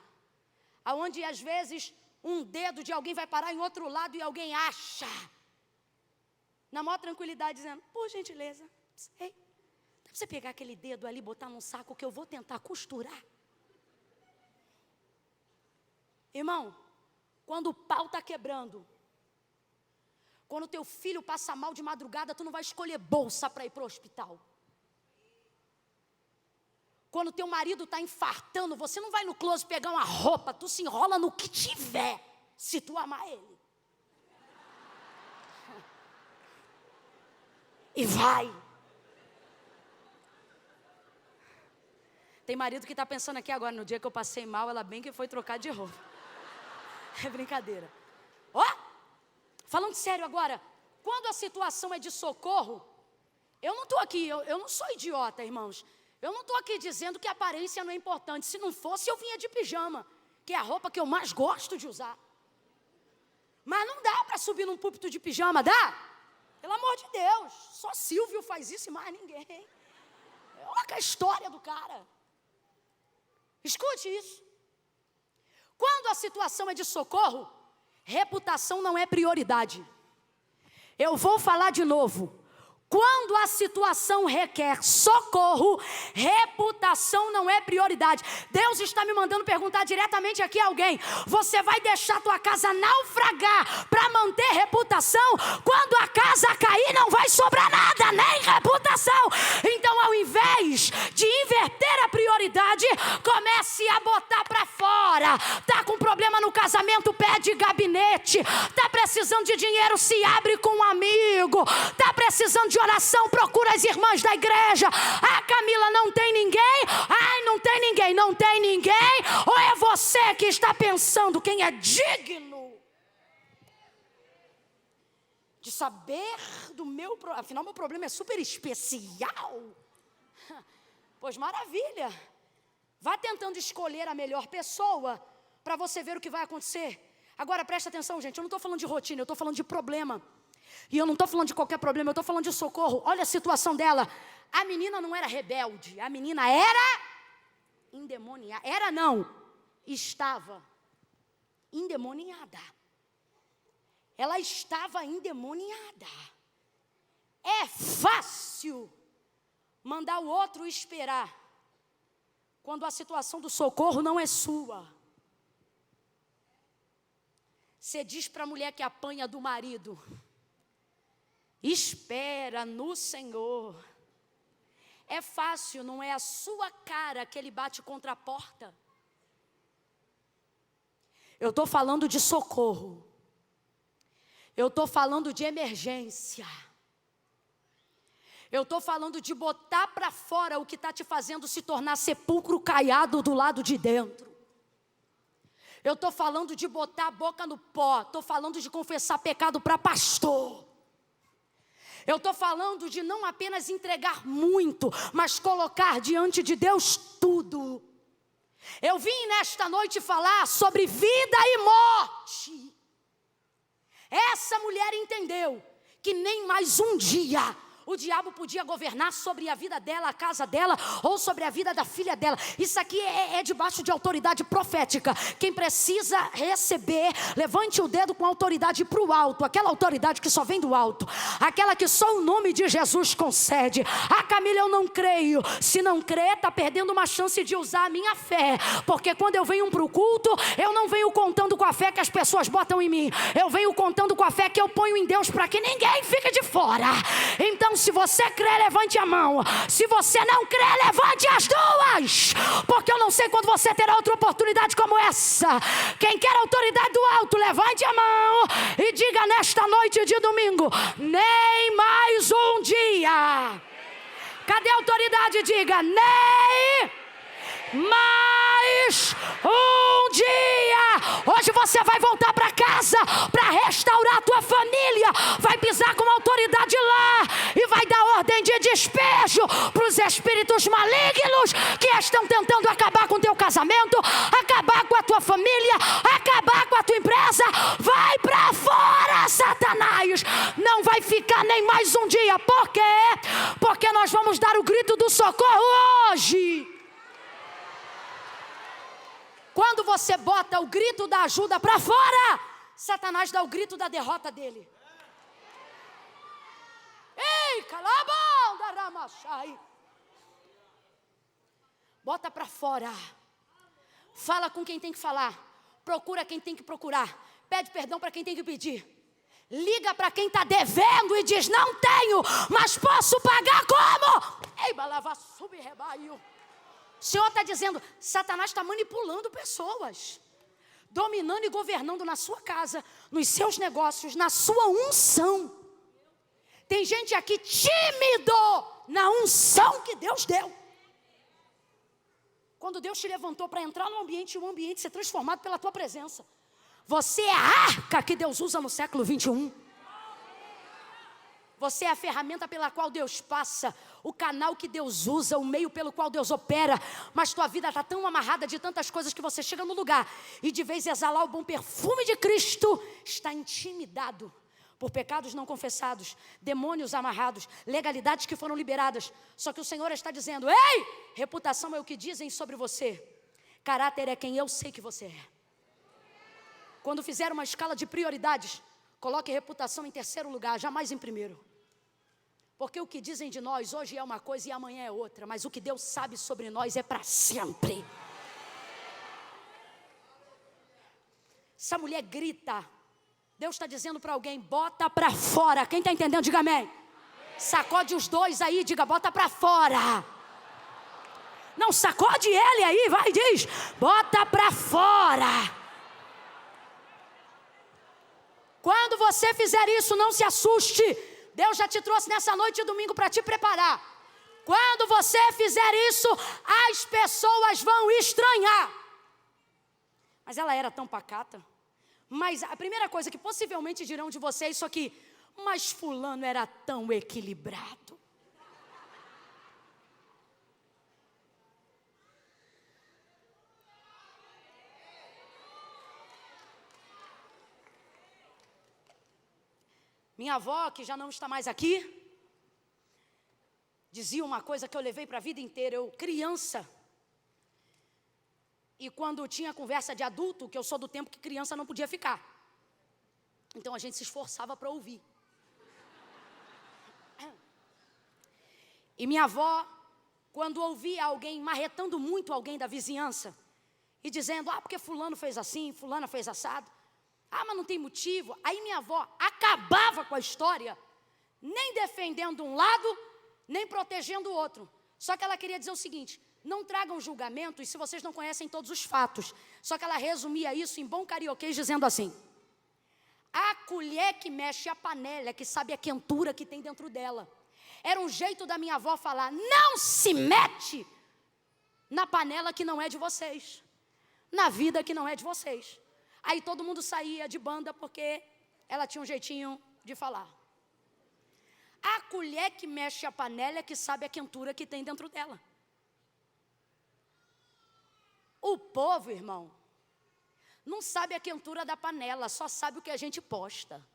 aonde às vezes um dedo de alguém vai parar em outro lado e alguém acha, na maior tranquilidade, dizendo: por gentileza, ei, dá para você pegar aquele dedo ali e botar num saco que eu vou tentar costurar? Irmão, quando o pau está quebrando, quando teu filho passa mal de madrugada, tu não vai escolher bolsa para ir para o hospital. Quando teu marido está infartando, você não vai no closet pegar uma roupa, tu se enrola no que tiver, se tu amar ele. E vai. Tem marido que está pensando aqui agora: no dia que eu passei mal, ela bem que foi trocar de roupa. É brincadeira. Ó, falando sério agora, quando a situação é de socorro, eu não estou aqui, eu não sou idiota, irmãos. Eu não estou aqui dizendo que a aparência não é importante. Se não fosse, eu vinha de pijama. que é a roupa que eu mais gosto de usar. Mas não dá para subir num púlpito de pijama, dá? Pelo amor de Deus, só Silvio faz isso e mais ninguém. Olha a história do cara. Escute isso. Quando a situação é de socorro, reputação não é prioridade. Eu vou falar de novo. Quando a situação requer socorro, reputação não é prioridade. Deus está me mandando perguntar diretamente aqui a alguém: você vai deixar a tua casa naufragar para manter reputação? Quando a casa cair, não vai sobrar nada, nem reputação. Então, ao invés de inverter a prioridade, comece a botar para fora. Tá com problema no casamento, pede gabinete. Tá precisando de dinheiro, se abre com um amigo. Tá precisando de oração, procura as irmãs da igreja. Ah, Camila, não tem ninguém? Ai, não tem ninguém, não tem ninguém? Ou é você que está pensando quem é digno de saber do meu problema? Afinal, meu problema é super especial. Pois maravilha. Vá tentando escolher a melhor pessoa para você ver o que vai acontecer. Agora, presta atenção, gente, eu não estou falando de rotina, eu estou falando de problema. E eu não estou falando de qualquer problema, eu estou falando de socorro. Olha a situação dela. A menina não era rebelde, a menina era endemoniada. Era não, estava endemoniada. Ela estava endemoniada. É fácil mandar o outro esperar quando a situação do socorro não é sua. Você diz para a mulher que apanha do marido: espera no Senhor. É fácil, não é a sua cara que ele bate contra a porta. Eu estou falando de socorro. Eu estou falando de emergência. Eu estou falando de botar para fora o que está te fazendo se tornar sepulcro caiado do lado de dentro. Eu estou falando de botar a boca no pó. Estou falando de confessar pecado para pastor. Eu estou falando de não apenas entregar muito, mas colocar diante de Deus tudo. Eu vim nesta noite falar sobre vida e morte. Essa mulher entendeu que nem mais um dia o diabo podia governar sobre a vida dela, a casa dela, ou sobre a vida da filha dela. Isso aqui é debaixo de autoridade profética. Quem precisa receber, levante o dedo com autoridade para o alto. Aquela autoridade que só vem do alto. Aquela que só o nome de Jesus concede. Ah, Camila, eu não creio. Se não crê, está perdendo uma chance de usar a minha fé. Porque quando eu venho para o culto, eu não venho contando com a fé que as pessoas botam em mim. Eu venho contando com a fé que eu ponho em Deus para que ninguém fique de fora. Então, se você crê, levante a mão. Se você não crê, levante as duas. Porque eu não sei quando você terá outra oportunidade como essa. Quem quer autoridade do alto, levante a mão e diga nesta noite de domingo: nem mais um dia. Cadê a autoridade? Diga: nem mais um dia. Hoje você vai voltar para casa para restaurar a tua família. Vai pisar com autoridade lá e vai dar ordem de despejo para os espíritos malignos que estão tentando acabar com o teu casamento, acabar com a tua família, acabar com a tua empresa. Vai para fora, Satanás. Não vai ficar nem mais um dia. Por quê? Porque nós vamos dar o grito do socorro hoje. Quando você bota o grito da ajuda para fora, Satanás dá o grito da derrota dele. Ei, calabão, daramachai. Bota para fora. Fala com quem tem que falar. Procura quem tem que procurar. Pede perdão para quem tem que pedir. Liga para quem está devendo e diz: não tenho, mas posso pagar como? Ei, balava sub rebaio. O Senhor está dizendo: Satanás está manipulando pessoas, dominando e governando na sua casa, nos seus negócios, na sua unção. Tem gente aqui tímido na unção que Deus deu. Quando Deus te levantou para entrar no ambiente e o ambiente ser transformado pela tua presença. Você é a arca que Deus usa no século 21. Você é a ferramenta pela qual Deus passa, o canal que Deus usa, o meio pelo qual Deus opera. Mas tua vida está tão amarrada de tantas coisas que você chega no lugar e de vez em exalar o bom perfume de Cristo, está intimidado por pecados não confessados, demônios amarrados, legalidades que foram liberadas. Só que o Senhor está dizendo: ei, reputação é o que dizem sobre você, caráter é quem eu sei que você é. Quando fizer uma escala de prioridades, coloque reputação em terceiro lugar, jamais em primeiro. Porque o que dizem de nós hoje é uma coisa e amanhã é outra, mas o que Deus sabe sobre nós é para sempre. Essa mulher grita. Deus está dizendo para alguém: bota para fora. Quem está entendendo, diga amém. Sacode os dois aí, diga: bota para fora. Não, sacode ele aí, vai, diz: bota para fora. Quando você fizer isso, não se assuste. Deus já te trouxe nessa noite de domingo para te preparar. Quando você fizer isso, as pessoas vão estranhar. Mas ela era tão pacata. Mas a primeira coisa que possivelmente dirão de você é isso aqui: mas fulano era tão equilibrado. Minha avó, que já não está mais aqui, dizia uma coisa que eu levei para a vida inteira. Eu, criança, e quando tinha conversa de adulto, que eu sou do tempo que criança não podia ficar, então a gente se esforçava para ouvir. E minha avó, quando ouvia alguém marretando muito alguém da vizinhança, e dizendo: ah, porque fulano fez assim, fulana fez assado, ah, mas não tem motivo. Aí minha avó acabava com a história, nem defendendo um lado, nem protegendo o outro. Só que ela queria dizer o seguinte: não tragam julgamentos se vocês não conhecem todos os fatos. Só que ela resumia isso em bom carioquês dizendo assim: a colher que mexe a panela é que sabe a quentura que tem dentro dela. Era um jeito da minha avó falar: não se mete na panela que não é de vocês, na vida que não é de vocês. Aí todo mundo saía de banda porque ela tinha um jeitinho de falar. A colher que mexe a panela é que sabe a quentura que tem dentro dela. O povo, irmão, não sabe a quentura da panela, só sabe o que a gente posta.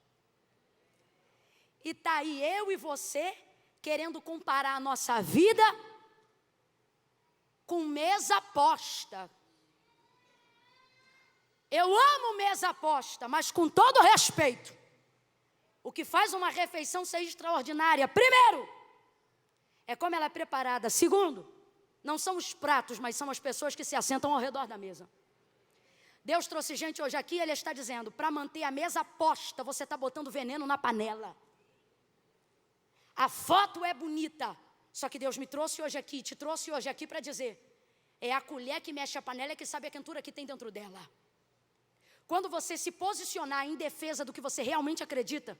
E tá aí eu e você querendo comparar a nossa vida com mesa posta. Eu amo mesa posta, mas com todo respeito, o que faz uma refeição ser extraordinária, primeiro, é como ela é preparada. Segundo, não são os pratos, mas são as pessoas que se assentam ao redor da mesa. Deus trouxe gente hoje aqui, Ele está dizendo: para manter a mesa posta, você está botando veneno na panela. A foto é bonita, só que Deus me trouxe hoje aqui, te trouxe hoje aqui para dizer: é a colher que mexe a panela que sabe a quentura que tem dentro dela. Quando você se posicionar em defesa do que você realmente acredita,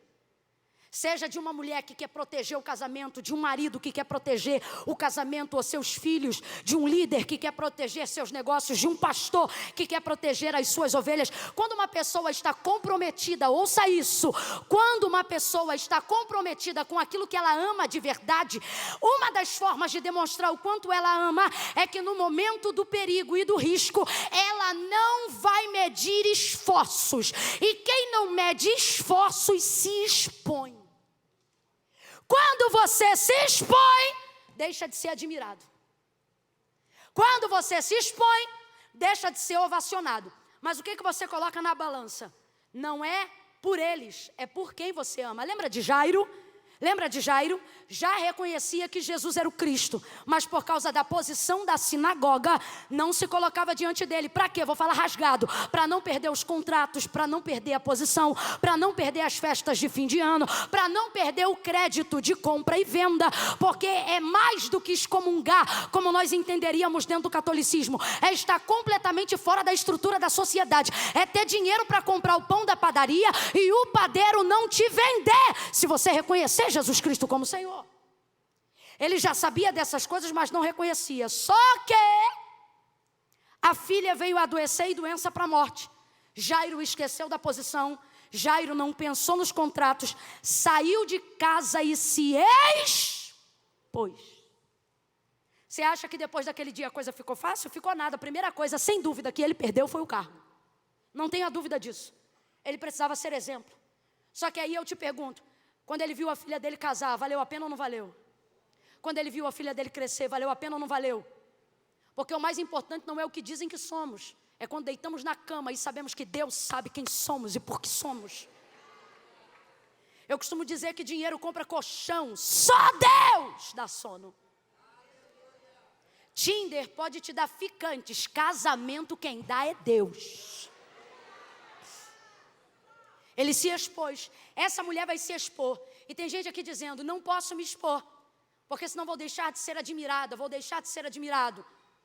seja de uma mulher que quer proteger o casamento, de um marido que quer proteger o casamento ou seus filhos, de um líder que quer proteger seus negócios, de um pastor que quer proteger as suas ovelhas. Quando uma pessoa está comprometida, ouça isso, quando uma pessoa está comprometida com aquilo que ela ama de verdade, uma das formas de demonstrar o quanto ela ama é que no momento do perigo e do risco, ela não vai medir esforços. E quem não mede esforços se expõe. Quando você se expõe, deixa de ser admirado. Quando você se expõe, deixa de ser ovacionado. Mas o que você coloca na balança? Não é por eles, é por quem você ama. Lembra de Jairo? Lembra de Jairo? Já reconhecia que Jesus era o Cristo, mas por causa da posição da sinagoga, não se colocava diante dele. Para quê? Vou falar rasgado. Para não perder os contratos, para não perder a posição, para não perder as festas de fim de ano, para não perder o crédito de compra e venda, porque é mais do que excomungar, como nós entenderíamos dentro do catolicismo. É estar completamente fora da estrutura da sociedade. É ter dinheiro para comprar o pão da padaria e o padeiro não te vender, se você reconhecer Jesus Cristo como Senhor. Ele já sabia dessas coisas, mas não reconhecia. Só que a filha veio a adoecer e doença para a morte. Jairo esqueceu da posição, Jairo não pensou nos contratos, saiu de casa e se expôs. Você acha que depois daquele dia a coisa ficou fácil? Ficou nada. A primeira coisa, sem dúvida, que ele perdeu foi o cargo. Não tenha dúvida disso. Ele precisava ser exemplo. Só que aí eu te pergunto, quando ele viu a filha dele casar, valeu a pena ou não valeu? Quando ele viu a filha dele crescer, valeu a pena ou não valeu? Porque o mais importante não é o que dizem que somos, é quando deitamos na cama e sabemos que Deus sabe quem somos e por que somos. Eu costumo dizer que dinheiro compra colchão, só Deus dá sono. Tinder pode te dar ficantes, casamento quem dá é Deus. Ele se expôs. Essa mulher vai se expor. E tem gente aqui dizendo, não posso me expor, porque senão vou deixar de ser admirada, vou deixar de ser admirado.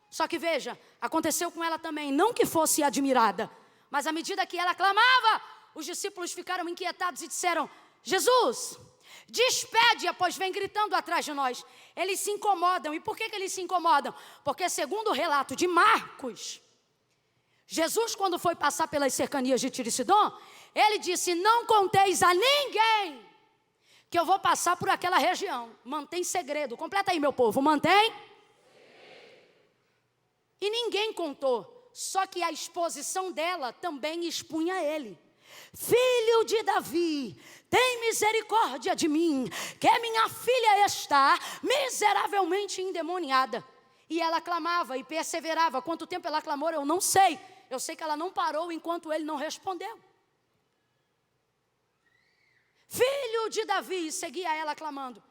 Só que veja, aconteceu com ela também, não que fosse admirada, mas à medida que ela clamava, os discípulos ficaram inquietados e disseram, Jesus, despede-a, pois vem gritando atrás de nós. Eles se incomodam. E por que eles se incomodam? Porque segundo o relato de Marcos, Jesus, quando foi passar pelas cercanias de Tiro e Sidom, ele disse, não conteis a ninguém que eu vou passar por aquela região. Mantém segredo. Completa aí, meu povo. Mantém. E ninguém contou. Só que a exposição dela também expunha ele. Filho de Davi, tem misericórdia de mim, que minha filha está miseravelmente endemoniada. E ela clamava e perseverava. Quanto tempo ela clamou, eu não sei. Eu sei que ela não parou enquanto ele não respondeu. Filho de Davi, seguia ela clamando.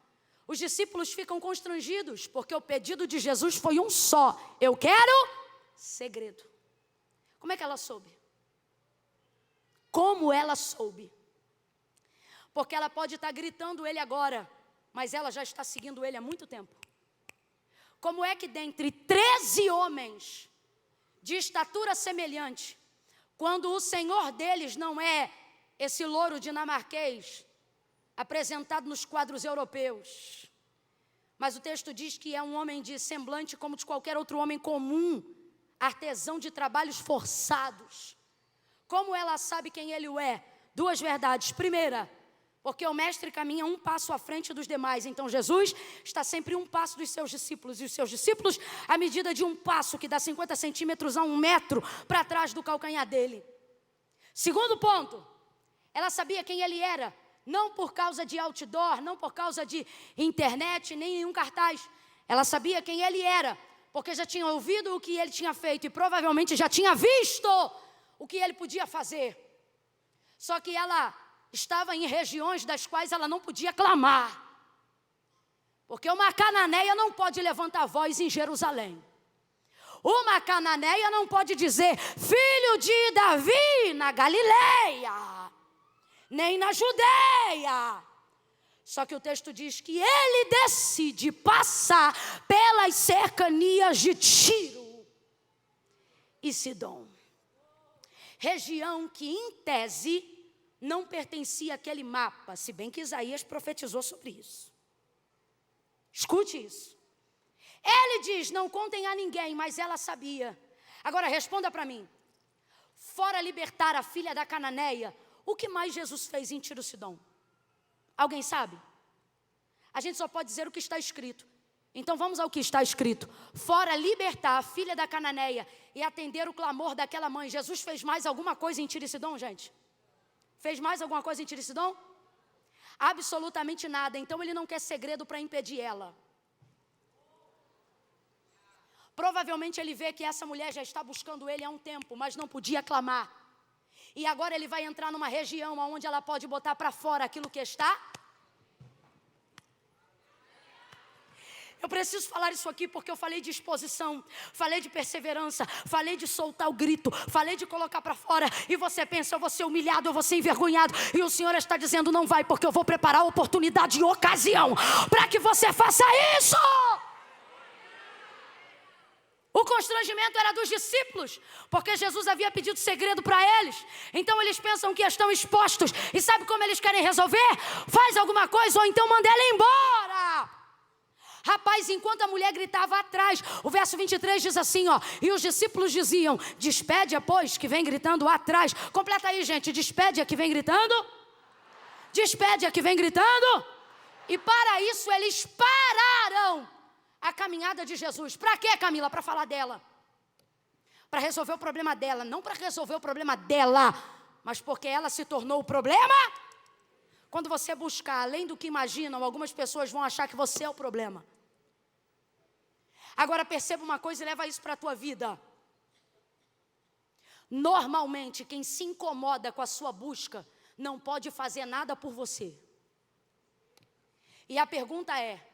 Os discípulos ficam constrangidos, porque o pedido de Jesus foi um só. Eu quero segredo. Como é que ela soube? Como ela soube? Porque ela pode estar gritando ele agora, mas ela já está seguindo ele há muito tempo. Como é que dentre 13 homens de estatura semelhante, quando o senhor deles não é esse louro dinamarquês apresentado nos quadros europeus, mas o texto diz que é um homem de semblante como de qualquer outro homem comum, artesão de trabalhos forçados. Como ela sabe quem ele é? Duas verdades. Primeira, porque o mestre caminha um passo à frente dos demais. Então Jesus está sempre um passo dos seus discípulos. E os seus discípulos, à medida de um passo que dá 50 centímetros a 1 metro para trás do calcanhar dele. Segundo ponto, ela sabia quem ele era. Não por causa de outdoor, não por causa de internet, nem nenhum cartaz. Ela sabia quem ele era, porque já tinha ouvido o que ele tinha feito e provavelmente já tinha visto o que ele podia fazer. Só que ela estava em regiões das quais ela não podia clamar. Porque uma cananeia não pode levantar voz em Jerusalém. Uma cananeia não pode dizer, filho de Davi, na Galileia, nem na Judeia. Só que o texto diz que ele decide passar pelas cercanias de Tiro e Sidom. Região que, em tese, não pertencia àquele mapa, se bem que Isaías profetizou sobre isso. Escute isso. Ele diz, não contem a ninguém, mas ela sabia. Agora responda para mim. Fora libertar a filha da cananeia, o que mais Jesus fez em Tiro e Sidom? Alguém sabe? A gente só pode dizer o que está escrito. Então vamos ao que está escrito. Fora libertar a filha da cananeia e atender o clamor daquela mãe. Jesus fez mais alguma coisa em Tiro e Sidom, gente? Fez mais alguma coisa em Tiro e Sidom? Absolutamente nada. Então ele não quer segredo para impedir ela. Provavelmente ele vê que essa mulher já está buscando ele há um tempo, mas não podia clamar. E agora ele vai entrar numa região onde ela pode botar para fora aquilo que está. Eu preciso falar isso aqui porque eu falei de exposição, falei de perseverança, falei de soltar o grito, falei de colocar para fora. E você pensa, eu vou ser humilhado, eu vou ser envergonhado. E o Senhor está dizendo, não vai, porque eu vou preparar a oportunidade e ocasião para que você faça isso. O constrangimento era dos discípulos, porque Jesus havia pedido segredo para eles. Então eles pensam que estão expostos. E sabe como eles querem resolver? Faz alguma coisa ou então manda ela embora. Rapaz, enquanto a mulher gritava atrás, o verso 23 diz assim, ó: e os discípulos diziam: despede-a, pois, que vem gritando atrás. Completa aí, gente: despede-a que vem gritando. Despede-a que vem gritando. E para isso eles pararam a caminhada de Jesus. Para quê, Camila? Para falar dela. Para resolver o problema dela. Não para resolver o problema dela, mas porque ela se tornou o problema. Quando você buscar além do que imaginam, algumas pessoas vão achar que você é o problema. Agora perceba uma coisa e leva isso para a tua vida. Normalmente, quem se incomoda com a sua busca não pode fazer nada por você. E a pergunta é: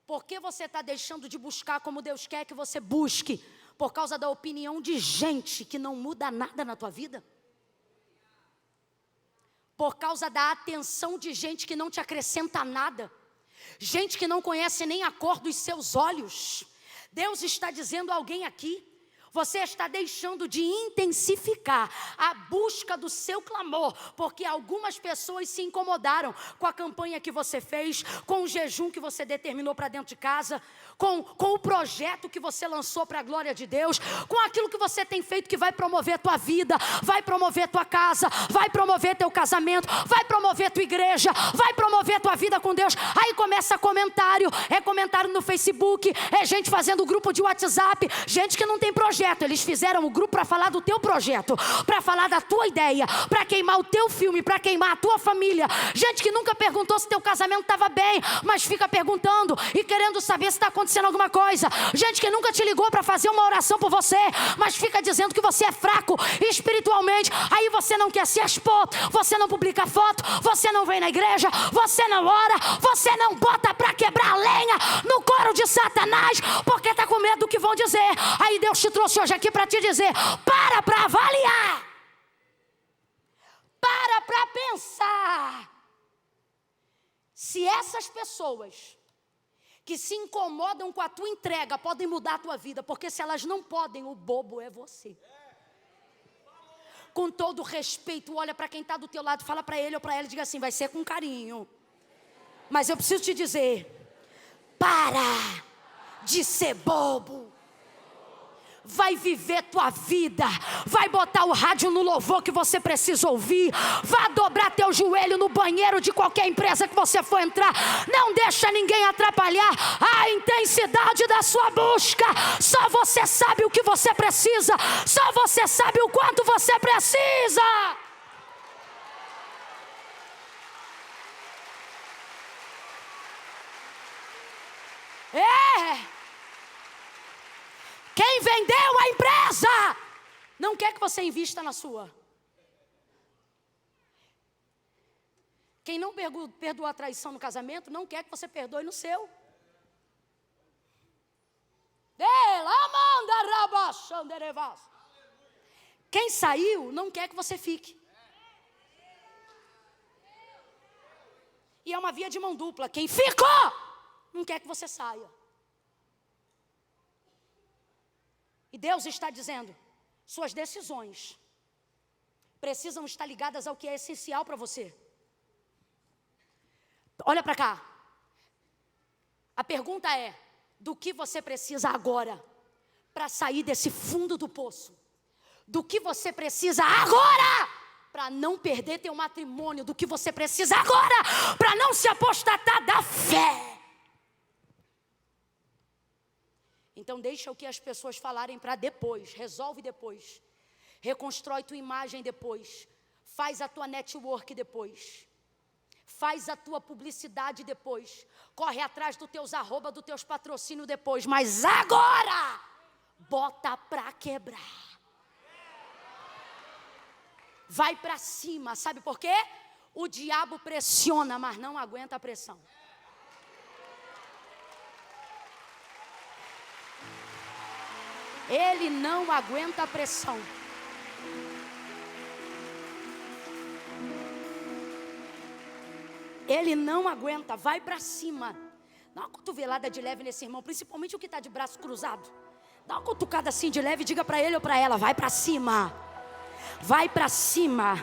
por que você está deixando de buscar como Deus quer que você busque? Por causa da opinião de gente que não muda nada na tua vida? Por causa da atenção de gente que não te acrescenta nada? Gente que não conhece nem a cor dos seus olhos? Deus está dizendo a alguém aqui: você está deixando de intensificar a busca do seu clamor, porque algumas pessoas se incomodaram com a campanha que você fez, com o jejum que você determinou para dentro de casa, com o projeto que você lançou para a glória de Deus, com aquilo que você tem feito que vai promover a tua vida, vai promover a tua casa, vai promover teu casamento, vai promover a tua igreja, vai promover a tua vida com Deus. Aí começa comentário, é comentário no Facebook, é gente fazendo grupo de WhatsApp, gente que não tem projeto. Eles fizeram o grupo para falar do teu projeto, para falar da tua ideia, para queimar o teu filme, para queimar a tua família. Gente que nunca perguntou se teu casamento estava bem, mas fica perguntando e querendo saber se está acontecendo alguma coisa. Gente que nunca te ligou para fazer uma oração por você, mas fica dizendo que você é fraco espiritualmente. Aí você não quer se expor, você não publica foto, você não vem na igreja, você não ora, você não bota para quebrar a lenha no coro de Satanás, porque está com medo do que vão dizer. Aí Deus te trouxe hoje aqui para te dizer: para avaliar, para pensar se essas pessoas que se incomodam com a tua entrega podem mudar a tua vida, porque se elas não podem, o bobo é você. Com todo respeito, olha para quem está do teu lado, fala para ele ou para ela, diga assim: vai ser com carinho, mas eu preciso te dizer: para de ser bobo. Vai viver tua vida, vai botar o rádio no louvor que você precisa ouvir, vai dobrar teu joelho no banheiro de qualquer empresa que você for entrar. Não deixa ninguém atrapalhar a intensidade da sua busca. Só você sabe o que você precisa, só você sabe o quanto você precisa. Quem vendeu a empresa não quer que você invista na sua. Quem não perdoa a traição no casamento não quer que você perdoe no seu. Quem saiu não quer que você fique. E é uma via de mão dupla. Quem ficou não quer que você saia. E Deus está dizendo: suas decisões precisam estar ligadas ao que é essencial para você. Olha para cá. A pergunta é: do que você precisa agora para sair desse fundo do poço? Do que você precisa agora para não perder teu matrimônio? Do que você precisa agora para não se apostatar da fé? Então deixa o que as pessoas falarem para depois. Resolve depois. Reconstrói tua imagem depois. Faz a tua network depois. Faz a tua publicidade depois. Corre atrás dos teus arroba, dos teus patrocínios depois. Mas agora, bota pra quebrar. Vai pra cima. Sabe por quê? O diabo pressiona, mas não aguenta a pressão. Ele não aguenta a pressão. Ele não aguenta, vai para cima. Dá uma cotovelada de leve nesse irmão, principalmente o que está de braço cruzado. Dá uma cutucada assim de leve e diga para ele ou para ela: vai para cima. Vai para cima.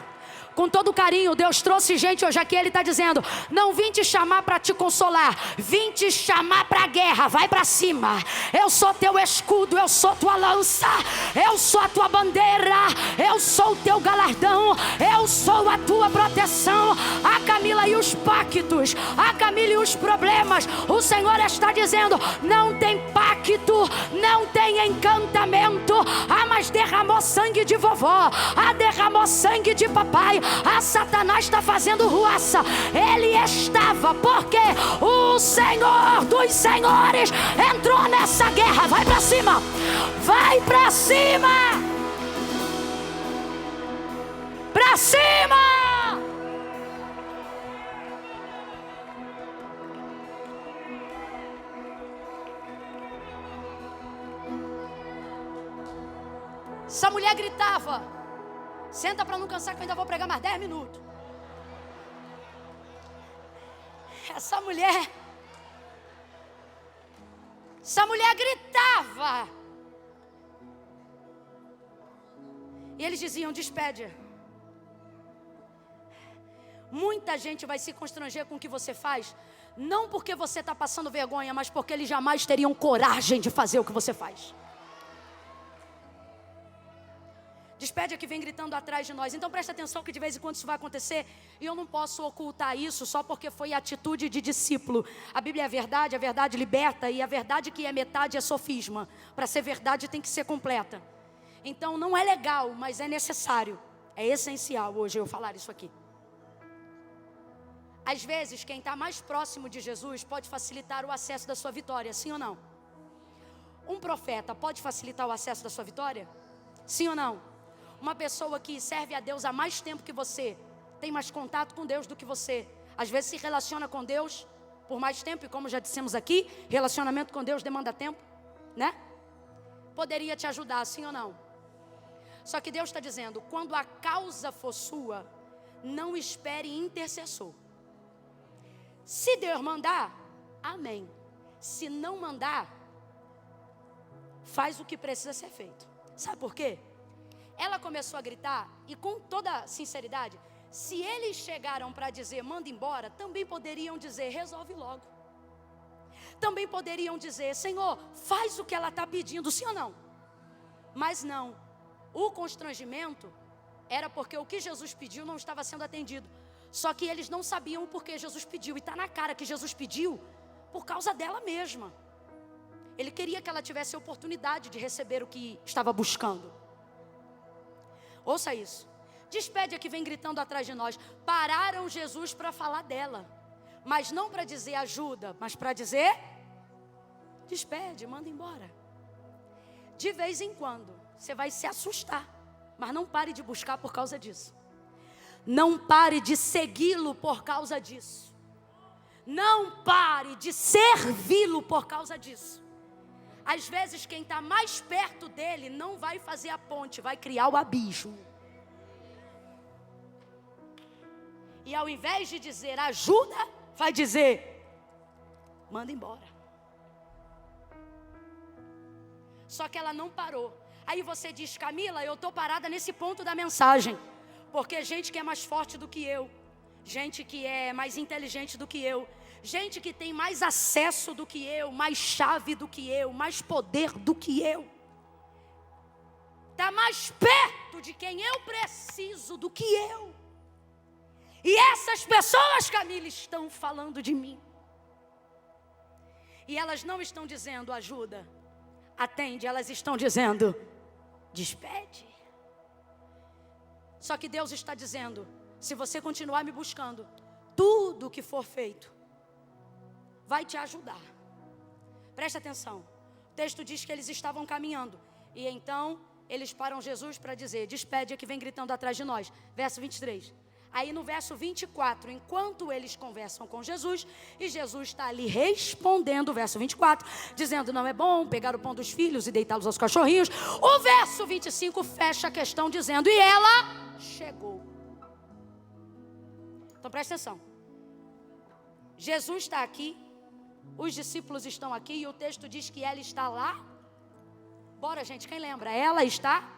Com todo carinho, Deus trouxe gente hoje aqui. Ele está dizendo: não vim te chamar para te consolar, vim te chamar para a guerra. Vai para cima. Eu sou teu escudo, eu sou tua lança, eu sou a tua bandeira, eu sou o teu galardão, eu sou a tua proteção. A Camila e os pactos, a Camila e os problemas. O Senhor está dizendo: não tem pacto, não tem encantamento. Ah, mas derramou sangue de vovó, derramou sangue de papai. Satanás está fazendo ruaça. Ele estava, porque o Senhor dos Senhores entrou nessa guerra. Vai para cima, vai para cima, para cima. Essa mulher gritava: senta para não cansar que eu ainda vou pregar mais 10 minutos. Essa mulher gritava. E eles diziam: despede. Muita gente vai se constranger com o que você faz, não porque você está passando vergonha, mas porque eles jamais teriam coragem de fazer o que você faz. Despede a que vem gritando atrás de nós. Então presta atenção que de vez em quando isso vai acontecer. E eu não posso ocultar isso só porque foi atitude de discípulo. A Bíblia é a verdade liberta. E a verdade que é metade é sofisma. Para ser verdade tem que ser completa. Então não é legal, mas é necessário. É essencial hoje eu falar isso aqui. Às vezes quem está mais próximo de Jesus pode facilitar o acesso da sua vitória. Sim ou não? Um profeta pode facilitar o acesso da sua vitória? Sim ou não? Uma pessoa que serve a Deus há mais tempo que você, tem mais contato com Deus do que você, às vezes se relaciona com Deus por mais tempo, e como já dissemos aqui, relacionamento com Deus demanda tempo, né? Poderia te ajudar, sim ou não? Só que Deus está dizendo: quando a causa for sua, não espere intercessor. Se Deus mandar, amém. Se não mandar, faz o que precisa ser feito. Sabe por quê? Ela começou a gritar, e com toda sinceridade, se eles chegaram para dizer manda embora, também poderiam dizer resolve logo. Também poderiam dizer: Senhor, faz o que ela está pedindo, sim ou não? Mas não, o constrangimento era porque o que Jesus pediu não estava sendo atendido. Só que eles não sabiam o porquê Jesus pediu, e está na cara que Jesus pediu por causa dela mesma. Ele queria que ela tivesse a oportunidade de receber o que estava buscando. Ouça isso. Despede a que vem gritando atrás de nós. Pararam Jesus para falar dela, mas não para dizer ajuda, mas para dizer despede, manda embora. De vez em quando você vai se assustar, mas não pare de buscar por causa disso. Não pare de segui-lo por causa disso. Não pare de servi-lo por causa disso. Às vezes quem está mais perto dele não vai fazer a ponte, vai criar o abismo. E ao invés de dizer ajuda, vai dizer manda embora. Só que ela não parou. Aí você diz: Camila, eu estou parada nesse ponto da mensagem, porque gente que é mais forte do que eu, gente que é mais inteligente do que eu, gente que tem mais acesso do que eu, mais chave do que eu, mais poder do que eu, está mais perto de quem eu preciso do que eu. E essas pessoas, Camila, estão falando de mim. E elas não estão dizendo ajuda, atende, elas estão dizendo despede. Só que Deus está dizendo: se você continuar me buscando, tudo o que for feito vai te ajudar. Presta atenção. O texto diz que eles estavam caminhando, e então eles param Jesus para dizer: despede a que vem gritando atrás de nós. Verso 23. Aí no verso 24, enquanto eles conversam com Jesus, e Jesus está ali respondendo, verso 24, dizendo: não é bom pegar o pão dos filhos e deitá-los aos cachorrinhos. O verso 25 fecha a questão dizendo: e ela chegou. Então presta atenção. Jesus está aqui, os discípulos estão aqui, e o texto diz que ela está lá. Bora, gente, quem lembra? Ela está.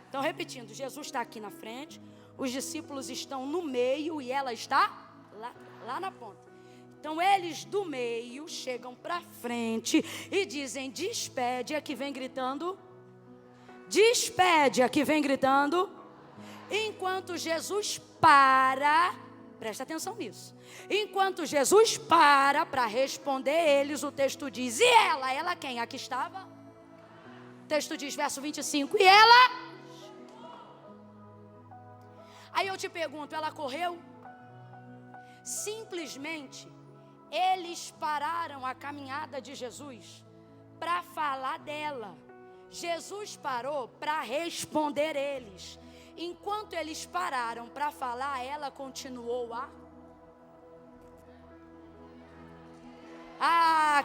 Então repetindo, Jesus está aqui na frente, os discípulos estão no meio e ela está lá na ponta. Então eles do meio chegam para frente e dizem: despede a que vem gritando. Despede a que vem gritando. Enquanto Jesus para, presta atenção nisso. Enquanto Jesus para responder eles, o texto diz: e ela? Ela quem? A que estava? O texto diz, verso 25, e ela? Aí eu te pergunto, ela correu? Simplesmente, eles pararam a caminhada de Jesus para falar dela. Jesus parou para responder eles. Enquanto eles pararam para falar, ela continuou a...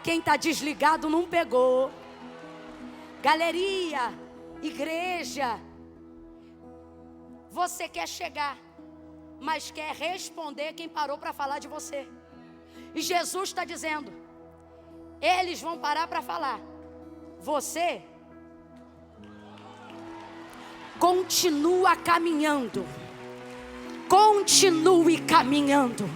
quem está desligado não pegou. Galeria, igreja, você quer chegar, mas quer responder quem parou para falar de você. E Jesus está dizendo, eles vão parar para falar. Você continua caminhando. Continue caminhando.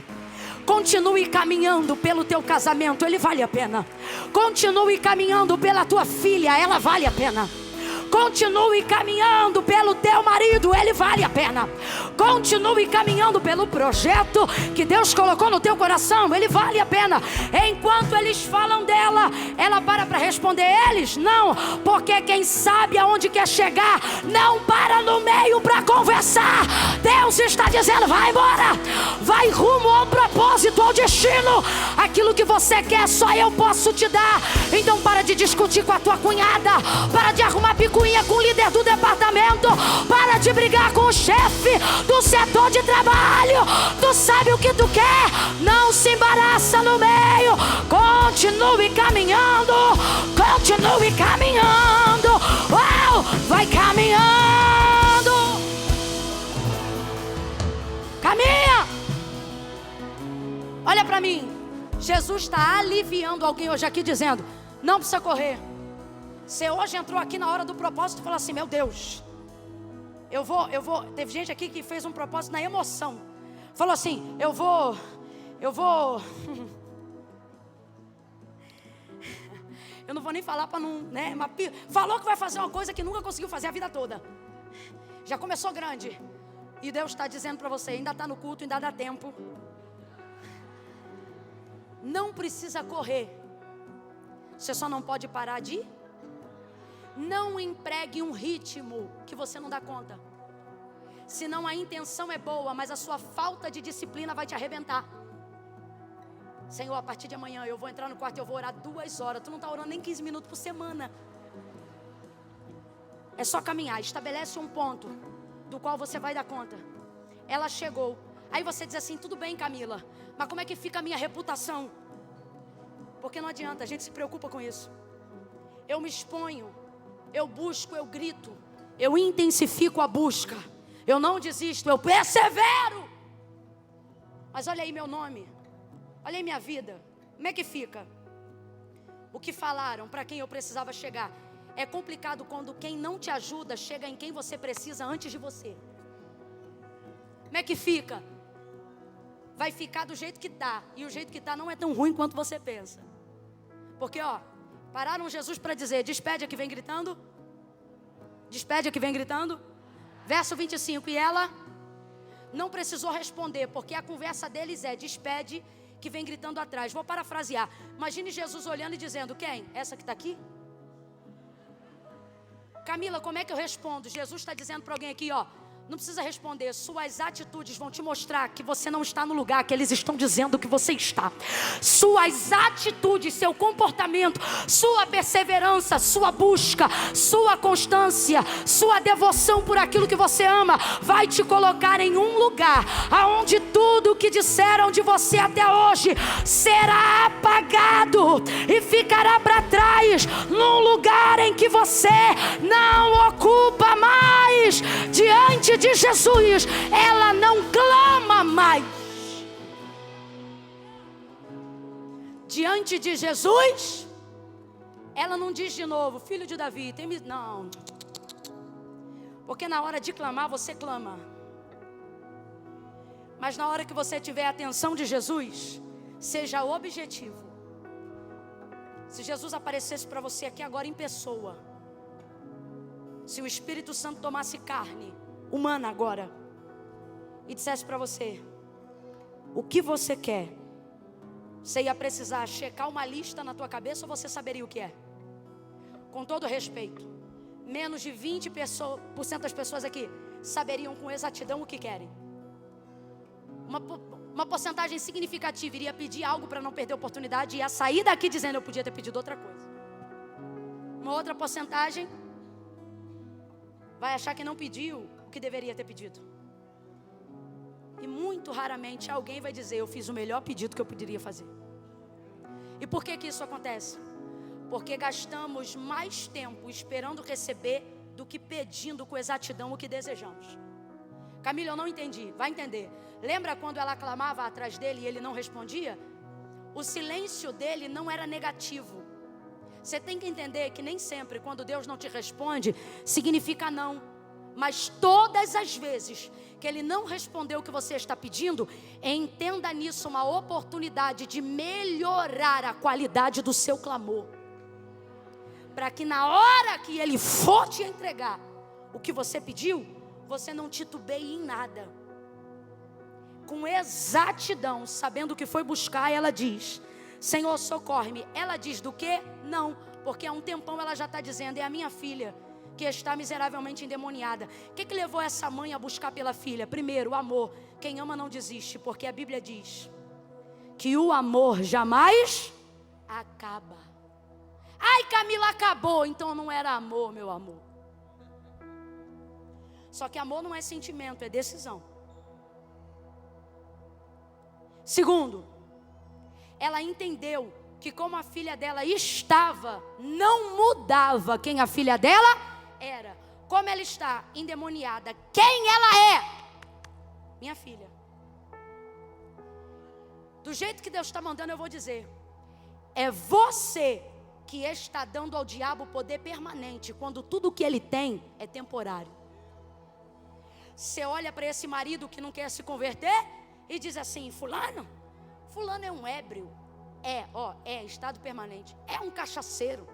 Continue caminhando pelo teu casamento, ele vale a pena. Continue caminhando pela tua filha, ela vale a pena. Continue caminhando pelo teu marido, ele vale a pena. Continue caminhando pelo projeto que Deus colocou no teu coração, ele vale a pena. Enquanto eles falam dela, ela para responder eles? Não, porque quem sabe aonde quer chegar, não para no meio para conversar. Deus está dizendo, vai embora, vai rumo ao propósito, ao destino. Aquilo que você quer, só eu posso te dar. Então para de discutir com a tua cunhada, para de arrumar picuinha com o líder do departamento, para de brigar com o chefe do setor de trabalho. Tu sabe o que tu quer, não se embaraça no meio. Continue caminhando, continue caminhando. Uau, vai caminhando, caminha. Olha para mim, Jesus está aliviando alguém hoje aqui dizendo, não precisa correr. Você hoje entrou aqui na hora do propósito e falou assim, meu Deus, eu vou. Teve gente aqui que fez um propósito na emoção. Falou assim, eu vou. Eu não vou nem falar para não, né? Falou que vai fazer uma coisa que nunca conseguiu fazer a vida toda. Já começou grande. E Deus está dizendo para você, ainda está no culto, ainda dá tempo. Não precisa correr. Você só não pode parar de... Não empregue um ritmo que você não dá conta. Senão a intenção é boa, mas a sua falta de disciplina vai te arrebentar. Senhor, a partir de amanhã eu vou entrar no quarto e eu vou orar 2 horas. Tu não está orando nem 15 minutos por semana. É só caminhar. Estabelece um ponto do qual você vai dar conta. Ela chegou. Aí você diz assim, tudo bem, Camila, mas como é que fica a minha reputação? Porque não adianta, a gente se preocupa com isso. Eu me exponho, eu busco, eu grito, eu intensifico a busca, eu não desisto, eu persevero. Mas olha aí meu nome, olha aí minha vida, como é que fica? O que falaram, para quem eu precisava chegar. É complicado quando quem não te ajuda chega em quem você precisa antes de você. Como é que fica? Vai ficar do jeito que está, e o jeito que está não é tão ruim quanto você pensa. Porque pararam Jesus para dizer, despede a que vem gritando. Despede a que vem gritando. Verso 25, e ela não precisou responder, porque a conversa deles é, despede que vem gritando atrás. Vou parafrasear, imagine Jesus olhando e dizendo, quem? Essa que está aqui? Camila, como é que eu respondo? Jesus está dizendo para alguém aqui, não precisa responder, suas atitudes vão te mostrar que você não está no lugar que eles estão dizendo que você está. Suas atitudes, seu comportamento, sua perseverança, sua busca, sua constância, sua devoção por aquilo que você ama, vai te colocar em um lugar aonde tudo o que disseram de você até hoje será apagado e ficará para trás, num lugar em que você não ocupa mais. Diante de Jesus, ela não clama mais. Diante de Jesus, ela não diz de novo, filho de Davi, não. Porque na hora de clamar, você clama. Mas na hora que você tiver a atenção de Jesus, seja objetivo. Se Jesus aparecesse para você aqui agora em pessoa, se o Espírito Santo tomasse carne humana agora e dissesse para você o que você quer, você ia precisar checar uma lista na tua cabeça ou você saberia o que é? Com todo respeito, menos de 20% das pessoas aqui saberiam com exatidão o que querem. Uma porcentagem significativa iria pedir algo para não perder a oportunidade e ia sair daqui dizendo eu podia ter pedido outra coisa. Uma outra porcentagem vai achar que não pediu o que deveria ter pedido. E muito raramente alguém vai dizer eu fiz o melhor pedido que eu poderia fazer. E por que isso acontece? Porque gastamos mais tempo esperando receber do que pedindo com exatidão o que desejamos. Camila, eu não entendi. Vai entender. Lembra quando ela clamava atrás dele e ele não respondia? O silêncio dele não era negativo. Você tem que entender que nem sempre quando Deus não te responde, significa não. Mas todas as vezes que Ele não respondeu o que você está pedindo, entenda nisso uma oportunidade de melhorar a qualidade do seu clamor. Para que na hora que Ele for te entregar o que você pediu, você não titubeie em nada. Com exatidão, sabendo o que foi buscar, ela diz: Senhor, socorre-me. Ela diz do quê? Não, porque há um tempão ela já está dizendo: é a minha filha que está miseravelmente endemoniada. O que levou essa mãe a buscar pela filha? Primeiro, o amor. Quem ama não desiste, porque a Bíblia diz que o amor jamais acaba. Ai, Camila, acabou. Então não era amor, meu amor. Só que amor não é sentimento, é decisão. Segundo, ela entendeu que como a filha dela estava, não mudava quem a filha dela era. Como ela está endemoniada, quem ela é? Minha filha. Do jeito que Deus está mandando, eu vou dizer: é você que está dando ao diabo poder permanente, quando tudo que ele tem é temporário. Você olha para esse marido que não quer se converter e diz assim: fulano é um ébrio. É estado permanente. É um cachaceiro.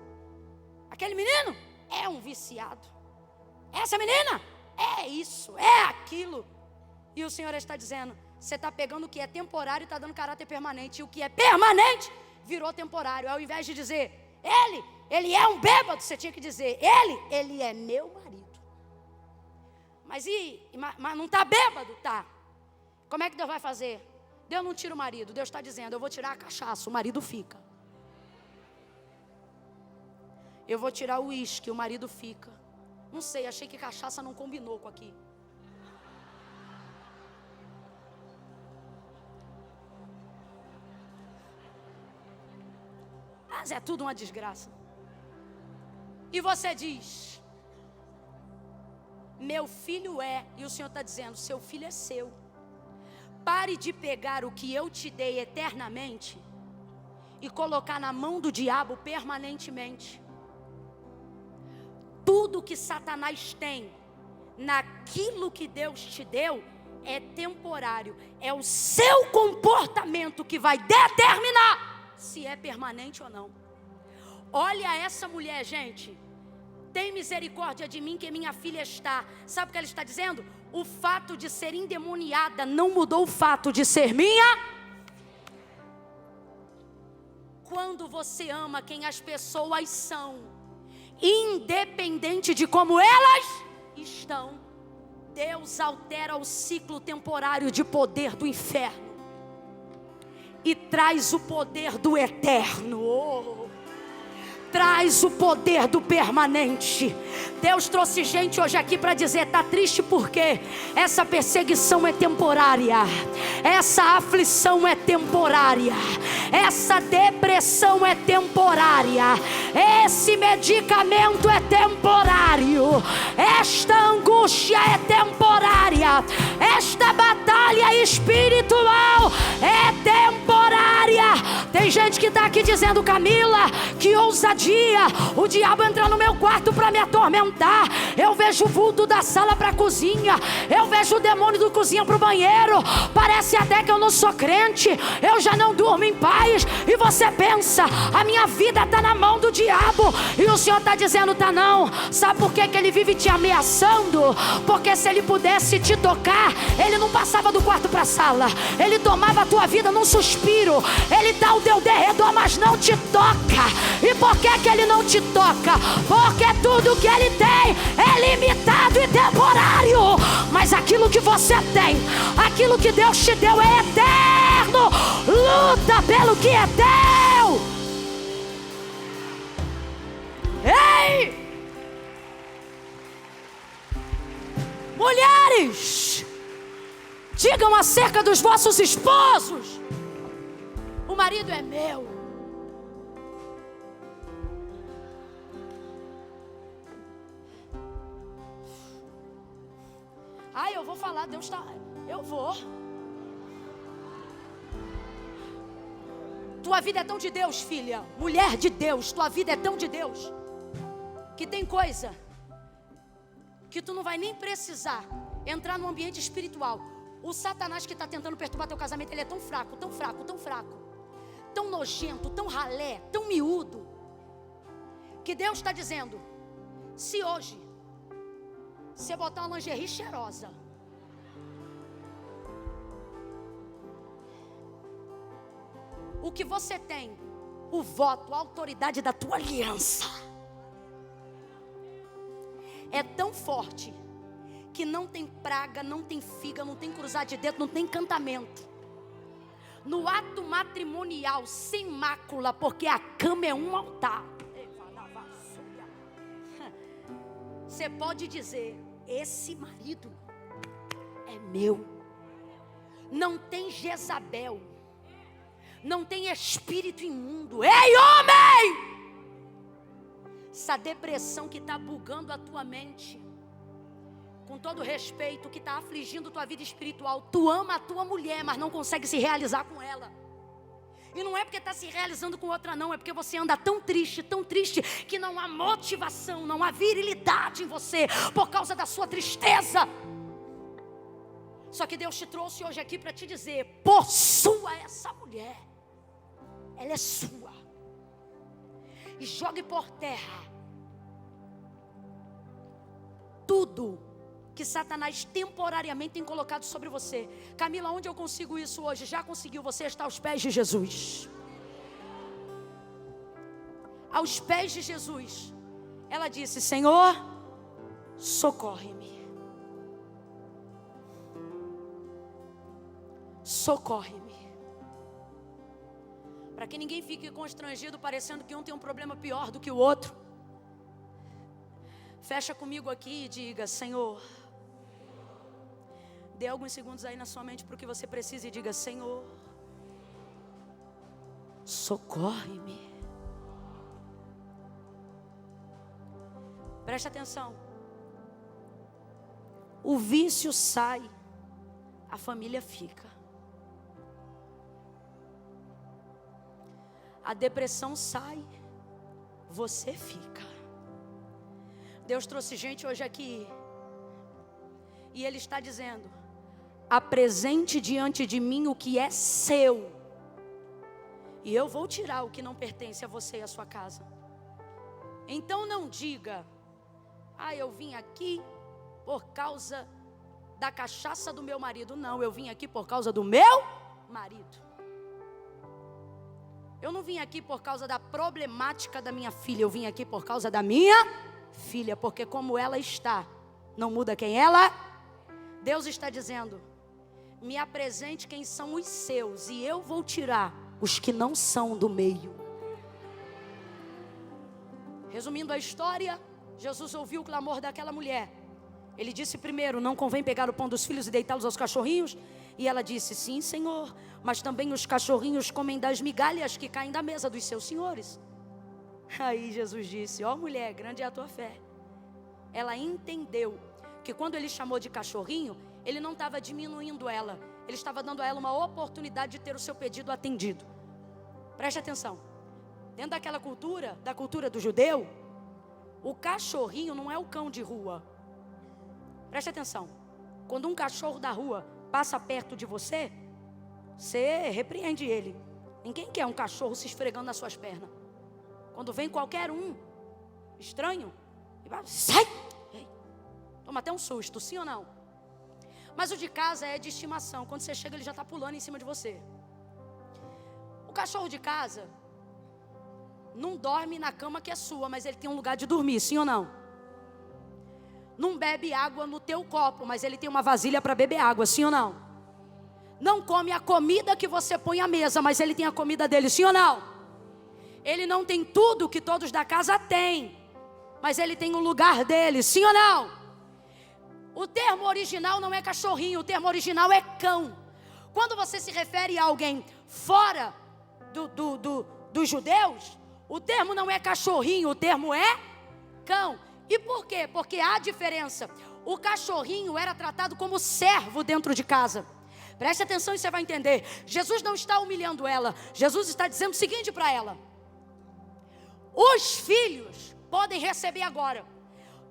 Aquele menino é um viciado. Essa menina é isso, é aquilo. E o Senhor está dizendo: você está pegando o que é temporário e está dando caráter permanente. E o que é permanente virou temporário. Ao invés de dizer ele é um bêbado, você tinha que dizer: ele é meu marido. Mas não está bêbado? Tá. Como é que Deus vai fazer? Deus não tira o marido. Deus está dizendo: eu vou tirar a cachaça, o marido fica. Eu vou tirar o uísque, o marido fica. Não sei, achei que cachaça não combinou com aqui. Mas é tudo uma desgraça. E você diz: meu filho é. E o Senhor está dizendo: seu filho é seu. Pare de pegar o que eu te dei eternamente e colocar na mão do diabo permanentemente. Tudo que Satanás tem naquilo que Deus te deu é temporário. É o seu comportamento que vai determinar se é permanente ou não. Olha essa mulher, gente. Tem misericórdia de mim que minha filha está. Sabe o que ela está dizendo? O fato de ser endemoniada não mudou o fato de ser minha. Quando você ama quem as pessoas são, independente de como elas estão, Deus altera o ciclo temporário de poder do inferno e traz o poder do eterno. Traz o poder do permanente. Deus trouxe gente hoje aqui para dizer: está triste porque essa perseguição é temporária, essa aflição é temporária, essa depressão é temporária, esse medicamento é temporário, esta angústia é temporária, esta batalha espiritual é temporária. Tem gente que está aqui dizendo: Camila, que ousadia, o diabo entra no meu quarto para me atormentar. Eu vejo o vulto da sala para a cozinha, eu vejo o demônio do cozinha para o banheiro. Parece até que eu não sou crente, eu já não durmo em paz. E você pensa: a minha vida está na mão do diabo. E o Senhor está dizendo: tá não. Sabe por que ele vive te ameaçando? Porque se ele pudesse te tocar, ele não passava do quarto para a sala, ele tomava a tua vida num suspiro. Ele dá o teu derredor, mas não te toca. E por que ele não te toca? Porque tudo que ele tem é limitado e temporário. Mas aquilo que você tem, aquilo que Deus te deu é eterno. Luta pelo que é teu. Ei! Mulheres, digam acerca dos vossos esposos: o marido é meu. Eu vou falar, Deus está... Eu vou. Tua vida é tão de Deus, filha, mulher de Deus. Tua vida é tão de Deus que tem coisa que tu não vai nem precisar entrar no ambiente espiritual. O Satanás que está tentando perturbar teu casamento, ele é tão fraco, tão fraco, tão fraco, tão nojento, tão ralé, tão miúdo, que Deus está dizendo: se hoje você botar uma lingerie cheirosa, o que você tem, o voto, a autoridade da tua aliança, é tão forte que não tem praga, não tem figa, não tem cruzar de dedo, não tem encantamento. No ato matrimonial, sem mácula, porque a cama é um altar. Você pode dizer: esse marido é meu. Não tem Jezabel, não tem espírito imundo. Ei, homem! Essa depressão que está bugando a tua mente, com todo respeito, que está afligindo tua vida espiritual. Tu ama a tua mulher, mas não consegue se realizar com ela. E não é porque está se realizando com outra, não. É porque você anda tão triste, que não há motivação, não há virilidade em você, por causa da sua tristeza. Só que Deus te trouxe hoje aqui para te dizer: possua essa mulher. Ela é sua. E jogue por terra tudo que Satanás temporariamente tem colocado sobre você. Camila, onde eu consigo isso hoje? Já conseguiu. Você está aos pés de Jesus. Aos pés de Jesus. Ela disse: Senhor, socorre-me. Socorre-me. Para que ninguém fique constrangido, parecendo que um tem um problema pior do que o outro. Fecha comigo aqui e diga: Senhor. Dê alguns segundos aí na sua mente para o que você precisa e diga: Senhor, socorre-me. Preste atenção. O vício sai, a família fica. A depressão sai, você fica. Deus trouxe gente hoje aqui e Ele está dizendo: apresente diante de mim o que é seu, e eu vou tirar o que não pertence a você e a sua casa. Então não diga: eu vim aqui por causa da cachaça do meu marido. Não, eu vim aqui por causa do meu marido. Eu não vim aqui por causa da problemática da minha filha, eu vim aqui por causa da minha filha, porque como ela está, não muda quem ela. Deus está dizendo: me apresente quem são os seus, e eu vou tirar os que não são do meio. Resumindo a história, Jesus ouviu o clamor daquela mulher. Ele disse primeiro: não convém pegar o pão dos filhos e deitá-los aos cachorrinhos? E ela disse: sim, Senhor, mas também os cachorrinhos comem das migalhas que caem da mesa dos seus senhores. Aí Jesus disse: ó mulher, grande é a tua fé. Ela entendeu que quando ele chamou de cachorrinho, ele não estava diminuindo ela, ele estava dando a ela uma oportunidade de ter o seu pedido atendido. Preste atenção. Dentro daquela cultura, da cultura do judeu, o cachorrinho não é o cão de rua. Preste atenção. Quando um cachorro da rua passa perto de você, você repreende ele. Ninguém quer um cachorro se esfregando nas suas pernas. Quando vem qualquer um estranho, sai! Toma até um susto, sim ou não? Mas o de casa é de estimação. Quando você chega, ele já está pulando em cima de você. O cachorro de casa não dorme na cama que é sua, mas ele tem um lugar de dormir, sim ou não? Não bebe água no teu copo, mas ele tem uma vasilha para beber água, sim ou não? Não come a comida que você põe à mesa, mas ele tem a comida dele, sim ou não? Ele não tem tudo que todos da casa têm, mas ele tem o lugar dele, sim ou não? O termo original não é cachorrinho, o termo original é cão. Quando você se refere a alguém fora dos judeus, o termo não é cachorrinho, o termo é cão. E por quê? Porque há diferença. O cachorrinho era tratado como servo dentro de casa. Preste atenção e você vai entender. Jesus não está humilhando ela. Jesus está dizendo o seguinte para ela: os filhos podem receber agora.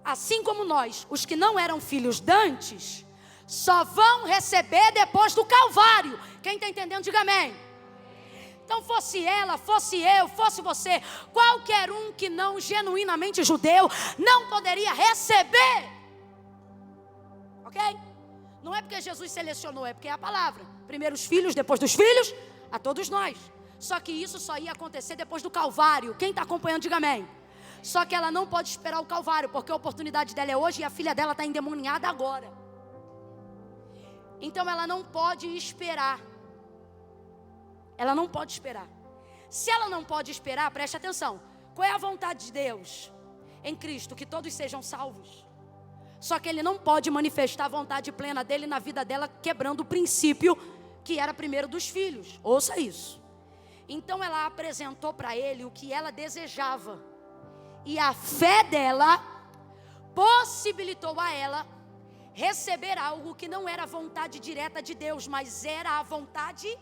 Assim como nós, os que não eram filhos dantes, só vão receber depois do Calvário. Quem está entendendo, diga amém. Então fosse ela, fosse eu, fosse você, qualquer um que não genuinamente judeu, não poderia receber. Ok? Não é porque Jesus selecionou, é porque é a palavra. Primeiro os filhos, depois dos filhos, a todos nós. Só que isso só ia acontecer depois do Calvário. Quem está acompanhando, diga amém. Só que ela não pode esperar o Calvário, porque a oportunidade dela é hoje e a filha dela está endemoniada agora. Então ela não pode esperar. Ela não pode esperar. Se ela não pode esperar, preste atenção. Qual é a vontade de Deus em Cristo? Que todos sejam salvos. Só que Ele não pode manifestar a vontade plena dEle na vida dela, quebrando o princípio que era primeiro dos filhos. Ouça isso. Então ela apresentou para Ele o que ela desejava. E a fé dela possibilitou a ela receber algo que não era a vontade direta de Deus, mas era a vontade.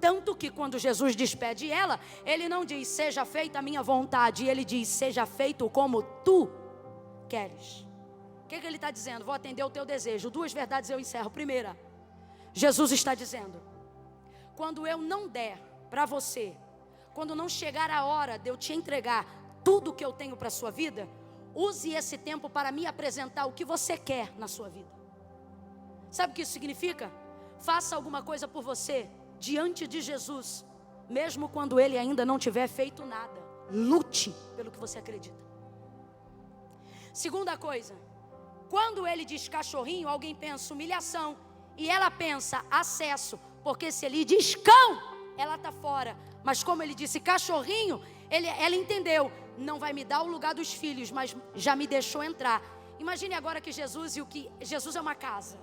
Tanto que quando Jesus despede ela, Ele não diz, seja feita a minha vontade. Ele diz, seja feito como tu queres. O que Ele está dizendo? Vou atender o teu desejo. Duas verdades eu encerro. Primeira, Jesus está dizendo, quando eu não der para você, quando não chegar a hora de eu te entregar tudo que eu tenho para a sua vida, use esse tempo para me apresentar o que você quer na sua vida. Sabe o que isso significa? Faça alguma coisa por você diante de Jesus, mesmo quando Ele ainda não tiver feito nada. Lute pelo que você acredita. Segunda coisa, quando Ele diz cachorrinho, alguém pensa humilhação, e ela pensa acesso, porque se Ele diz cão, ela está fora. Mas como Ele disse cachorrinho, ela entendeu, não vai me dar o lugar dos filhos, mas já me deixou entrar. Imagine agora que Jesus é uma casa.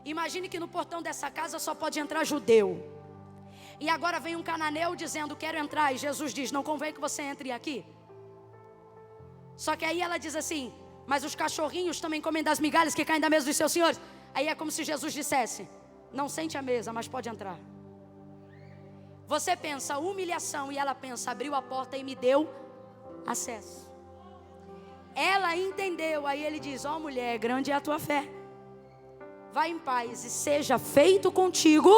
Imagine que no portão dessa casa só pode entrar judeu. E agora vem um cananeu dizendo, quero entrar. E Jesus diz, não convém que você entre aqui. Só que aí ela diz assim, mas os cachorrinhos também comem das migalhas que caem da mesa dos seus senhores. Aí é como se Jesus dissesse, não sente a mesa, mas pode entrar. Você pensa humilhação e ela pensa, abriu a porta e me deu acesso. Ela entendeu, aí ele diz, ó mulher, grande é a tua fé. Vai em paz e seja feito contigo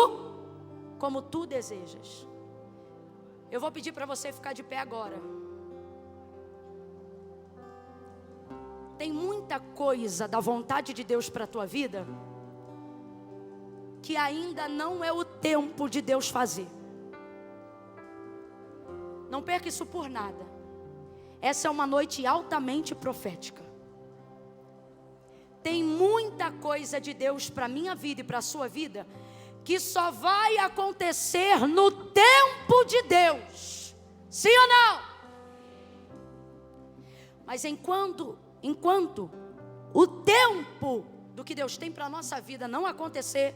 como tu desejas. Eu vou pedir para você ficar de pé agora. Tem muita coisa da vontade de Deus para a tua vida que ainda não é o tempo de Deus fazer. Não perca isso por nada. Essa é uma noite altamente profética. Tem muita coisa de Deus para a minha vida e para a sua vida que só vai acontecer no tempo de Deus. Sim ou não? Mas enquanto o tempo do que Deus tem para a nossa vida não acontecer,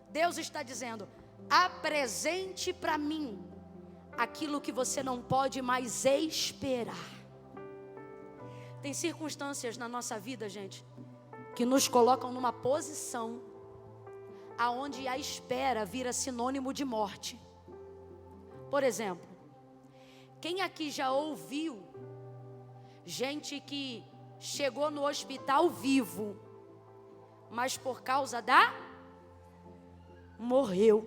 Deus está dizendo, apresente para mim aquilo que você não pode mais esperar. Tem circunstâncias na nossa vida, gente, que nos colocam numa posição aonde a espera vira sinônimo de morte. Por exemplo, quem aqui já ouviu gente que chegou no hospital vivo, mas por causa morreu?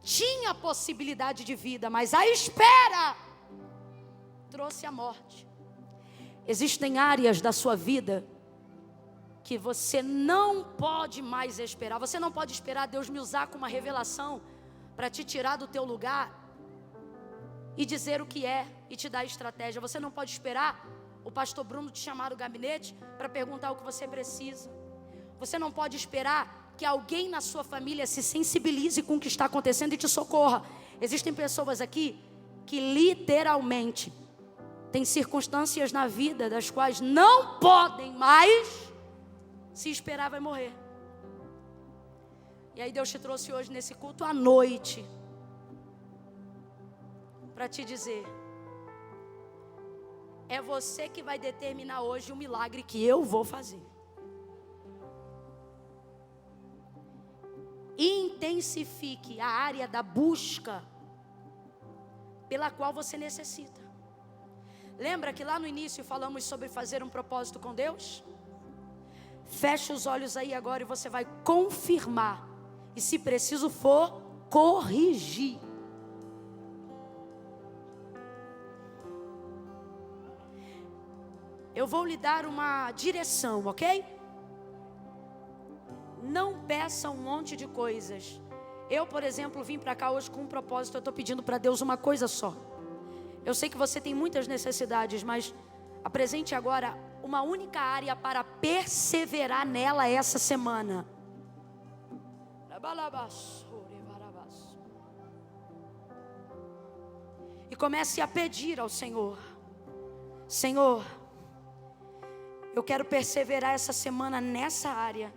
Tinha possibilidade de vida, mas a espera trouxe a morte. Existem áreas da sua vida que você não pode mais esperar. Você não pode esperar Deus me usar com uma revelação para te tirar do teu lugar e dizer o que é e te dar estratégia. Você não pode esperar o pastor Bruno te chamar do gabinete para perguntar o que você precisa. Você não pode esperar que alguém na sua família se sensibilize com o que está acontecendo e te socorra. Existem pessoas aqui que literalmente têm circunstâncias na vida das quais não podem mais, se esperar vai morrer. E aí Deus te trouxe hoje nesse culto à noite para te dizer: é você que vai determinar hoje o milagre que eu vou fazer. Intensifique a área da busca pela qual você necessita. Lembra que lá no início falamos sobre fazer um propósito com Deus? Feche os olhos aí agora e você vai confirmar. E se preciso for, corrigir. Eu vou lhe dar uma direção, ok? Não peça um monte de coisas. Eu, por exemplo, vim para cá hoje com um propósito. Eu estou pedindo para Deus uma coisa só. Eu sei que você tem muitas necessidades, mas apresente agora uma única área para perseverar nela essa semana. E comece a pedir ao Senhor: Senhor, eu quero perseverar essa semana nessa área.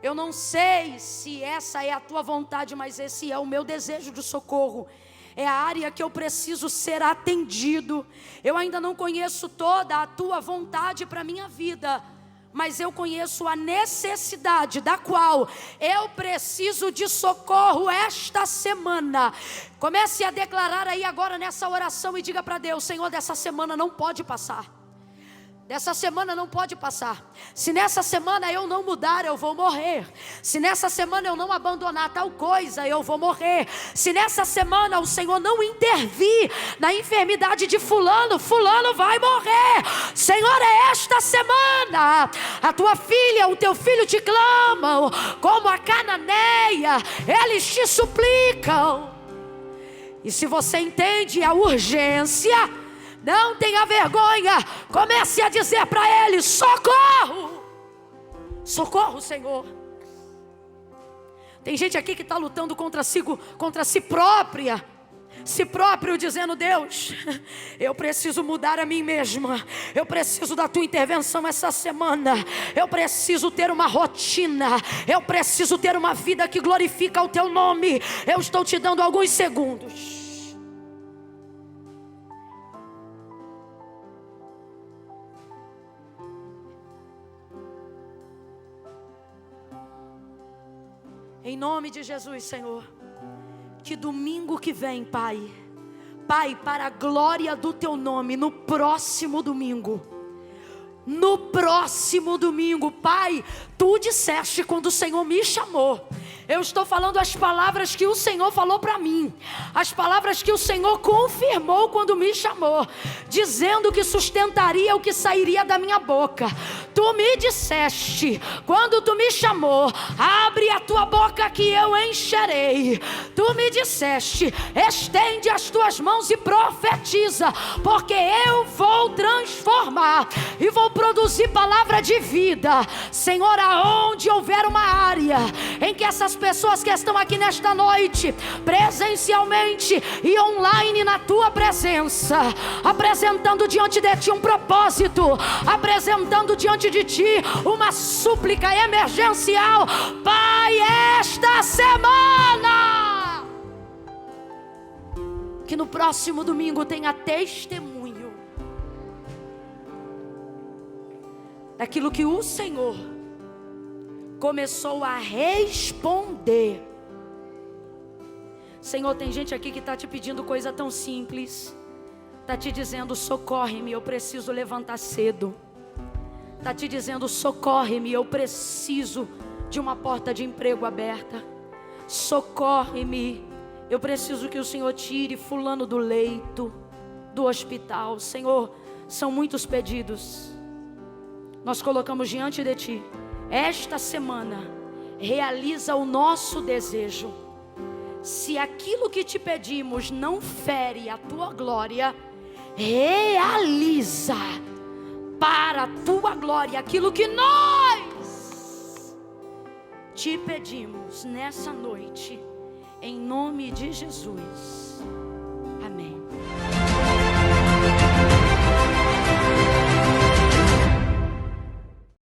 Eu não sei se essa é a tua vontade, mas esse é o meu desejo de socorro. É a área que eu preciso ser atendido. Eu ainda não conheço toda a tua vontade para a minha vida, mas eu conheço a necessidade da qual eu preciso de socorro esta semana. Comece a declarar aí agora nessa oração e diga para Deus: Senhor, dessa semana não pode passar. Dessa semana não pode passar. Se nessa semana eu não mudar, eu vou morrer. Se nessa semana eu não abandonar tal coisa, eu vou morrer. Se nessa semana o Senhor não intervir na enfermidade de fulano, fulano vai morrer. Senhor, é esta semana. A tua filha, o teu filho te clamam, como a cananeia, eles te suplicam. E se você entende a urgência, não tenha vergonha, comece a dizer para ele: socorro, socorro, Senhor. Tem gente aqui que está lutando contra si própria, si próprio, dizendo: Deus, eu preciso mudar a mim mesma, eu preciso da tua intervenção essa semana, eu preciso ter uma rotina, eu preciso ter uma vida que glorifica o teu nome. Eu estou te dando alguns segundos. Em nome de Jesus, Senhor, que domingo que vem, Pai, para a glória do Teu nome, no próximo domingo, Pai, Tu disseste quando o Senhor me chamou, eu estou falando as palavras que o Senhor falou para mim, as palavras que o Senhor confirmou quando me chamou, dizendo que sustentaria o que sairia da minha boca. Tu me disseste, quando tu me chamou: abre a tua boca que eu encherei. Tu me disseste: estende as tuas mãos e profetiza, porque eu vou transformar e vou produzir palavra de vida. Senhor, aonde houver uma área em que essas pessoas que estão aqui nesta noite, presencialmente e online na tua presença, apresentando diante de ti um propósito, apresentando diante de ti uma súplica emergencial, Pai, esta semana, que no próximo domingo tenha testemunho daquilo que o Senhor começou a responder. Senhor, tem gente aqui que está te pedindo coisa tão simples. Está te dizendo, socorre-me, eu preciso levantar cedo. Está te dizendo, socorre-me, eu preciso de uma porta de emprego aberta. Socorre-me, eu preciso que o Senhor tire fulano do leito, do hospital. Senhor, são muitos pedidos. Nós colocamos diante de Ti. Esta semana, realiza o nosso desejo. Se aquilo que te pedimos não fere a Tua glória, realiza para a Tua glória aquilo que nós te pedimos nessa noite, em nome de Jesus. Amém.